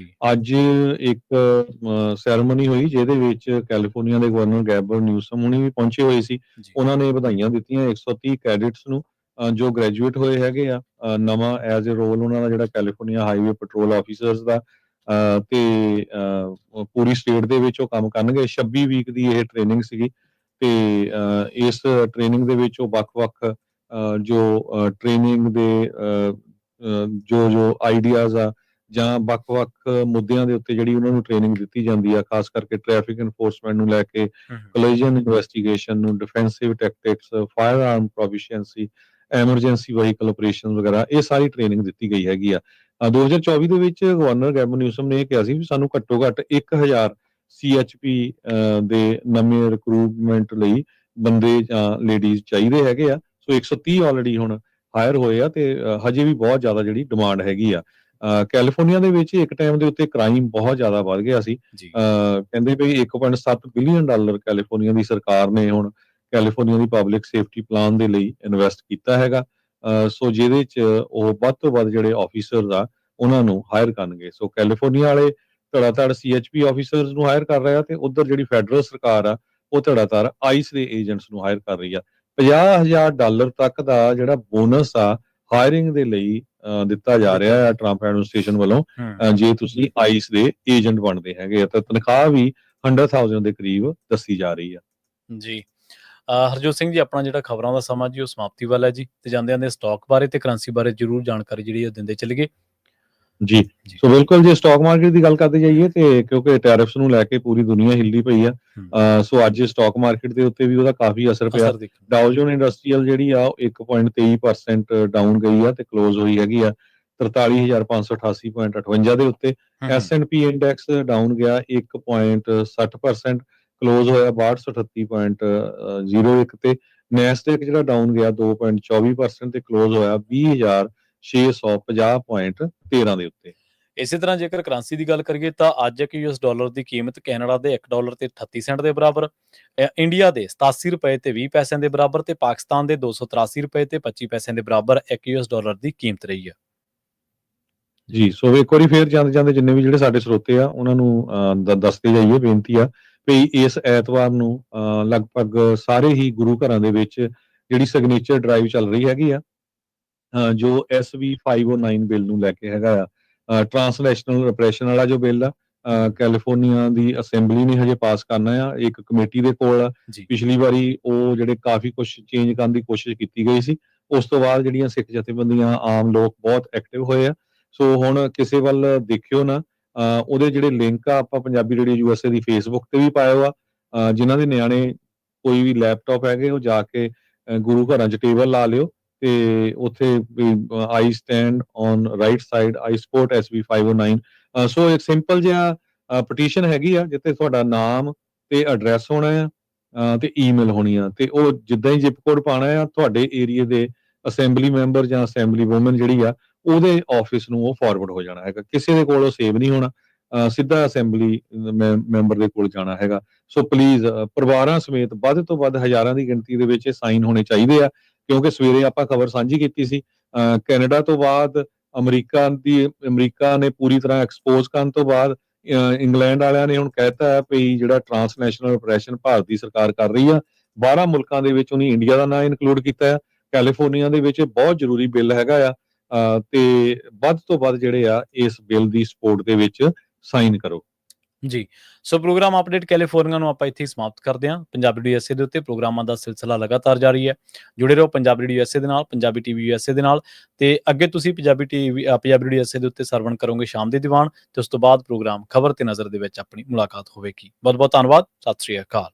S2: ਅੱਜ ਇੱਕ ਸੈਰੇਮਨੀ ਹੋਈ ਜਿਹਦੇ ਵਿੱਚ ਕੈਲੀਫੋਰਨੀਆ ਦੇ ਗਵਰਨਰ ਗੈਬਰ ਨਿਊਸਮ ਹੁਣੀ ਵੀ ਪਹੁੰਚੇ ਹੋਏ ਸੀ। ਉਹਨਾਂ ਨੇ ਵਧਾਈਆਂ ਦਿੱਤੀਆਂ 130 ਕੈਡਿਟਸ ਨੂੰ ਜੋ ਗ੍ਰੈਜੂਏਟ ਹੋਏ ਹੈਗੇ ਆ। ਨਵਾਂ ਐਜ਼ ਅ ਰੋਲ ਉਹਨਾਂ ਦਾ ਜਿਹੜਾ ਕੈਲੀਫੋਰਨੀਆ ਹਾਈਵੇ ਪੈਟਰੋਲ ਆਫੀਸਰਸ ਦਾ, ਤੇ ਪੂਰੀ ਸਟੇਟ ਦੇ ਵਿੱਚ ਉਹ ਕੰਮ ਕਰਨਗੇ। 26 ਵੀਕ ਦੀ ਇਹ ਟ੍ਰੇਨਿੰਗ ਸੀਗੀ, ਤੇ ਇਸ ਟ੍ਰੇਨਿੰਗ ਦੇ ਵਿੱਚ ਉਹ ਵੱਖ-ਵੱਖ ਜੋ ਟ੍ਰੇਨਿੰਗ ਦੇ ਜੋ ਆਈਡੀਆਜ਼ ਆ ਜਾਂ ਵੱਖ-ਵੱਖ ਮੁੱਦਿਆਂ ਦੇ ਉੱਤੇ ਜਿਹੜੀ ਉਹਨਾਂ ਨੂੰ ਟ੍ਰੇਨਿੰਗ ਦਿੱਤੀ ਜਾਂਦੀ ਆ, ਖਾਸ ਕਰਕੇ ਟ੍ਰੈਫਿਕ ਐਨਫੋਰਸਮੈਂਟ ਨੂੰ ਲੈ ਕੇ, ਕੋਲੀਜਨ ਇਨਵੈਸਟੀਗੇਸ਼ਨ ਨੂੰ, ਡਿਫੈਂਸਿਵ ਟੈਕਟਿਕਸ, ਫਾਇਰ ਆਰਮ ਪ੍ਰੋਫੀਸ਼ੀਐਂਸੀ, ਐਮਰਜੈਂਸੀ ਵਹੀਕਲ ਆਪਰੇਸ਼ਨ ਵਗੈਰਾ, ਇਹ ਸਾਰੀ ਟ੍ਰੇਨਿੰਗ ਦਿੱਤੀ ਗਈ ਹੈਗੀ ਆ। 2024 ਦੇ ਵਿੱਚ ਗਵਰਨਰ ਗੈਬਰ ਨਿਊਸਮ ਨੇ ਇਹ ਕਿਹਾ ਸੀ ਵੀ ਸਾਨੂੰ ਘੱਟੋ-ਘੱਟ 1000 CHP ਦੇ ਨਵੇਂ ਰਿਕਰੂਟਮੈਂਟ ਲਈ ਬੰਦੇ ਜਾਂ ਲੇਡੀਜ਼ ਚਾਹੀਦੇ ਹੈਗੇ ਆ। ਸੋ 130 ਆਲਰੇਡੀ ਹੁਣ ਹਾਇਰ ਹੋਏ ਆ, ਤੇ ਹਜੇ ਵੀ ਬਹੁਤ ਜ਼ਿਆਦਾ ਜਿਹੜੀ ਡਿਮਾਂਡ ਹੈਗੀ ਆ। ਕੈਲੀਫੋਰਨੀਆ ਦੇ ਵਿੱਚ ਇੱਕ ਟਾਈਮ ਦੇ ਉੱਤੇ ਕ੍ਰਾਈਮ ਬਹੁਤ ਜ਼ਿਆਦਾ ਵੱਧ ਗਿਆ ਸੀ। ਕਹਿੰਦੇ ਵੀ $1.7 ਬਿਲੀਅਨ ਕੈਲੀਫੋਰਨੀਆ ਦੀ ਸਰਕਾਰ ਨੇ ਹੁਣ ਕੈਲੀਫੋਰਨੀਆ ਦੀ ਪਬਲਿਕ ਸੇਫਟੀ ਪਲਾਨ ਦੇ ਲਈ ਇਨਵੈਸਟ ਕੀਤਾ ਹੈਗਾ। ਸੋ ਜਿਹਦੇ 'ਚ ਉਹ ਵੱਧ ਤੋਂ ਵੱਧ ਜਿਹੜੇ ਆਫੀਸਰਸ ਆ ਉਹਨਾਂ ਨੂੰ ਹਾਇਰ ਕਰਨਗੇ। ਸੋ ਕੈਲੀਫੋਰਨੀਆ ਵਾਲੇ ਧੜਾਧੜ CHP ਆਫੀਸਰਸ ਨੂੰ ਹਾਇਰ ਕਰ ਰਹੇ ਆ, ਤੇ ਉਧਰ ਜਿਹੜੀ ਫੈਡਰਲ ਸਰਕਾਰ ਆ ਉਹ ਧੜਾਧੜ ਆਈਸ ਦੇ ਏਜੰਟਸ ਨੂੰ ਹਾਇਰ ਕਰ ਰਹੀ ਆ। $50,000 ਤੱਕ ਦਾ ਜਿਹੜਾ ਬੋਨਸ ਆ ਹਾਇਰਿੰਗ ਦੇ ਲਈ ਦਿੱਤਾ ਜਾ ਰਿਹਾ ਹੈ ਟਰੰਪ ਐਡਮਿਨਿਸਟ੍ਰੇਸ਼ਨ ਵੱਲੋਂ। ਜੇ ਤੁਸੀਂ ਆਈਸ ਦੇ ਏਜੰਟ ਬਣਦੇ ਹੈਗੇ ਆ ਤਾਂ ਤਨਖਾਹ ਵੀ 100,000 ਦੇ ਕਰੀਬ ਦੱਸੀ ਜਾ ਰਹੀ ਆ।
S1: ਜੀ, ਹਰਜੋਤ ਸਿੰਘ ਜੀ, ਆਪਣਾ ਜਿਹੜਾ ਖਬਰਾਂ ਦਾ ਸਮਾਂ ਜੀ ਉਹ ਸਮਾਪਤੀ ਵਾਲਾ ਹੈ ਜੀ, ਤੇ ਜਾਂਦੇ ਸਟਾਕ ਬਾਰੇ ਤੇ ਕਰੰਸੀ ਬਾਰੇ ਜ਼ਰੂਰ ਜਾਣਕਾਰੀ ਜਿਹੜੀ ਉਹ ਦਿੰਦੇ ਚੱਲੀਏ।
S2: ਜੀ, ਸੋ ਬਿਲਕੁਲ ਜੇ ਸਟਾਕ ਮਾਰਕੀਟ ਦੀ ਗੱਲ ਕਰਦੇ ਜਾਈਏ, ਤੇ ਕਿਉਂਕਿ ਟੈਰਿਫਸ ਨੂੰ ਲੈ ਕੇ ਪੂਰੀ ਦੁਨੀਆ ਹਿੱਲਦੀ ਪਈ ਆ, ਸੋ ਅੱਜ ਸਟਾਕ ਮਾਰਕੀਟ ਦੇ ਉੱਤੇ ਵੀ ਉਹਦਾ ਕਾਫੀ ਅਸਰ ਪਿਆ। ਡਾਓ ਜੋਨ ਇੰਡਸਟਰੀਅਲ ਜਿਹੜੀ ਆ ਉਹ 1.23% ਡਾਊਨ ਗਈ ਆ ਤੇ ਕਲੋਜ਼ ਹੋਈ ਹੈਗੀ ਆ 43,588.58 ਦੇ ਉੱਤੇ। S&P ਇੰਡੈਕਸ ਡਾਊਨ ਗਿਆ 1.60%, ਕਲੋਜ਼ ਹੋਇਆ 6238.01 ਤੇ। ਨੈਸਡੈਕ ਜਿਹੜਾ ਡਾਊਨ ਗਿਆ 2.24% ਤੇ ਕਲੋਜ਼ ਹੋਇਆ 20,650.13 ਦੇ ਉੱਤੇ।
S1: ਇਸੇ ਤਰ੍ਹਾਂ ਜੇਕਰ ਕਰੰਸੀ ਦੀ ਗੱਲ ਕਰੀਏ ਤਾਂ ਅੱਜ ਇੱਕ ਯੂਐਸ ਡਾਲਰ ਦੀ ਕੀਮਤ ਕੈਨੇਡਾ ਦੇ $1 ਤੇ 38 ਸੈਂਟ ਦੇ ਬਰਾਬਰ, ਇੰਡੀਆ ਦੇ 87 ਰੁਪਏ ਤੇ 20 ਪੈਸਿਆਂ ਦੇ ਬਰਾਬਰ ਤੇ ਪਾਕਿਸਤਾਨ ਦੇ 283 ਰੁਪਏ ਤੇ 25 ਪੈਸਿਆਂ ਦੇ ਬਰਾਬਰ ਇੱਕ ਯੂਐਸ ਡਾਲਰ ਦੀ ਕੀਮਤ ਰਹੀ ਹੈ।
S2: ਜੀ, ਸੋ ਇੱਕ ਵਾਰੀ ਫੇਰ ਜਾਂਦੇ ਜਿੰਨੇ ਵੀ ਜਿਹੜੇ ਸਾਡੇ ਸਰੋਤੇ ਆ ਉਹਨਾਂ ਨੂੰ ਦੱਸਦੇ ਜਾਈਏ, ਬੇਨਤੀ ਆ ਵੀ ਇਸ ਐਤਵਾਰ ਨੂੰ ਲਗਭਗ ਸਾਰੇ ਹੀ ਗੁਰੂ ਘਰਾਂ ਦੇ ਵਿੱਚ ਜਿਹੜੀ ਸਿਗਨੇਚਰ ਡਰਾਈਵ ਚੱਲ ਰਹੀ ਹੈਗੀ ਆ, ਜੋ SV 509 ਬਿੱਲ ਨੂੰ ਲੈ ਕੇ ਹੈਗਾ ਆ, ਟਰਾਂਸਨੈਸ਼ਨਲ ਰਿਪਰੈਸ਼ਨ ਵਾਲਾ ਜੋ ਬਿੱਲ ਆ, ਕੈਲੀਫੋਰਨੀਆ ਦੀ ਅਸੈਂਬਲੀ ਨੇ ਹਜੇ ਪਾਸ ਕਰਨਾ ਆ, ਇੱਕ ਕਮੇਟੀ ਦੇ ਕੋਲ ਆ। ਪਿਛਲੀ ਵਾਰੀ ਉਹ ਜਿਹੜੇ ਕਾਫੀ ਕੁਝ ਚੇਂਜ ਕਰਨ ਦੀ ਕੋਸ਼ਿਸ਼ ਕੀਤੀ ਗਈ ਸੀ, ਉਸ ਤੋਂ ਬਾਅਦ ਜਿਹੜੀਆਂ ਸਿੱਖ ਜਥੇਬੰਦੀਆਂ, ਆਮ ਲੋਕ ਬਹੁਤ ਐਕਟਿਵ ਹੋਏ ਆ। ਸੋ ਹੁਣ ਕਿਸੇ ਵੱਲ ਦੇਖਿਓ ਨਾ, ਉਹਦੇ ਜਿਹੜੇ ਲਿੰਕ ਆ ਆਪਾਂ ਪੰਜਾਬੀ ਰੇਡੀਓ USA ਦੀ ਫੇਸਬੁੱਕ ਤੇ ਵੀ ਪਾਏ ਹੋਆ। ਜਿਨ੍ਹਾਂ ਦੇ ਨਿਆਣੇ ਕੋਈ ਵੀ ਲੈਪਟਾਪ ਹੈਗੇ ਉਹ ਜਾ ਕੇ ਗੁਰੂ ਘਰਾਂ 'ਚ ਟੇਬਲ ਲਾ ਲਿਓ ਤੇ ਉੱਥੇ I stand on right side, I support SV 509। So ਇੱਕ ਸਿੰਪਲ ਜਿਹਾ ਪਟੀਸ਼ਨ ਹੈਗੀ ਆ ਜਿੱਥੇ ਤੁਹਾਡਾ ਨਾਮ ਤੇ ਐਡਰੈਸ ਹੋਣਾ ਆ ਤੇ ਈਮੇਲ ਹੋਣੀ ਆ, ਤੇ ਉਹ ਜਿੱਦਾਂ ਹੀ ਜ਼ਿਪ ਕੋਡ ਪਾਣਾ ਆ, ਤੁਹਾਡੇ ਏਰੀਏ ਦੇ ਅਸੈਂਬਲੀ ਮੈਂਬਰ ਜਾਂ ਅਸੈਂਬਲੀ ਵੂਮਨ ਜਿਹੜੀ ਆ ਉਹਦੇ ਆਫਿਸ ਨੂੰ ਉਹ ਫਾਰਵਰਡ ਹੋ ਜਾਣਾ ਹੈਗਾ। ਕਿਸੇ ਦੇ ਕੋਲ ਉਹ ਸੇਵ ਨਹੀਂ ਹੋਣਾ, ਸਿੱਧਾ ਅਸੈਂਬਲੀ ਮੈਂਬਰ ਦੇ ਕੋਲ ਜਾਣਾ ਹੈਗਾ। ਸੋ ਪਲੀਜ਼ ਪਰਿਵਾਰਾਂ ਸਮੇਤ ਵੱਧ ਤੋਂ ਵੱਧ ਹਜ਼ਾਰਾਂ ਦੀ ਗਿਣਤੀ ਦੇ ਵਿੱਚ ਸਾਈਨ ਹੋਣੇ ਚਾਹੀਦੇ ਆ, ਕਿਉਂਕਿ ਸਵੇਰੇ ਆਪਾਂ ਖਬਰ ਸਾਂਝੀ ਕੀਤੀ ਸੀ ਕੈਨੇਡਾ ਤੋਂ ਬਾਅਦ ਅਮਰੀਕਾ ਨੇ ਪੂਰੀ ਤਰ੍ਹਾਂ ਐਕਸਪੋਜ਼ ਕਰਨ ਤੋਂ ਬਾਅਦ ਇੰਗਲੈਂਡ ਵਾਲਿਆਂ ਨੇ ਹੁਣ ਕਹਿਤਾ ਹੈ ਵੀ ਜਿਹੜਾ ਟਰਾਂਸਨੈਸ਼ਨਲ ਆਪਰੇਸ਼ਨ ਭਾਰਤ ਦੀ ਸਰਕਾਰ ਕਰ ਰਹੀ ਆ, 12 ਮੁਲਕਾਂ ਦੇ ਵਿੱਚ ਉਹਨੇ ਇੰਡੀਆ ਦਾ ਨਾਂ ਇਨਕਲੂਡ ਕੀਤਾ ਹੈ। ਕੈਲੀਫੋਰਨੀਆ ਦੇ ਵਿੱਚ ਬਹੁਤ ਜ਼ਰੂਰੀ ਬਿੱਲ ਹੈਗਾ ਆ, ਤੇ ਵੱਧ ਤੋਂ ਵੱਧ ਜਿਹੜੇ ਆ ਇਸ ਬਿੱਲ ਦੀ ਸਪੋਰਟ ਦੇ ਵਿੱਚ ਸਾਈਨ ਕਰੋ।
S1: ਜੀ, ਸੋ ਪ੍ਰੋਗਰਾਮ ਅਪਡੇਟ ਕੈਲੀਫੋਰਨੀਆ ਨੂੰ ਆਪਾਂ ਇੱਥੇ ਹੀ ਸਮਾਪਤ ਕਰਦੇ ਹਾਂ। ਪੰਜਾਬੀ ਰੇਡੀਓ USA ਦੇ ਉੱਤੇ ਪ੍ਰੋਗਰਾਮਾਂ ਦਾ ਸਿਲਸਿਲਾ ਲਗਾਤਾਰ ਜਾਰੀ ਹੈ। ਜੁੜੇ ਰਹੋ ਪੰਜਾਬੀ ਰੇਡੀਓ USA ਦੇ ਨਾਲ, ਪੰਜਾਬੀ TV USA ਦੇ ਨਾਲ, ਤੇ ਅੱਗੇ ਤੁਸੀਂ ਪੰਜਾਬੀ ਰੇਡੀਓ USA ਦੇ ਉੱਤੇ ਸਰਵਣ ਕਰੋਗੇ ਸ਼ਾਮ ਦੇ ਦੀਵਾਨ, ਤੇ ਉਸ ਤੋਂ ਬਾਅਦ ਪ੍ਰੋਗਰਾਮ ਖਬਰ ਤੇ ਨਜ਼ਰ ਦੇ ਵਿੱਚ ਆਪਣੀ ਮੁਲਾਕਾਤ ਹੋਵੇਗੀ। ਬਹੁਤ ਬਹੁਤ ਧੰਨਵਾਦ, ਸਤਿ ਸ੍ਰੀ ਅਕਾਲ।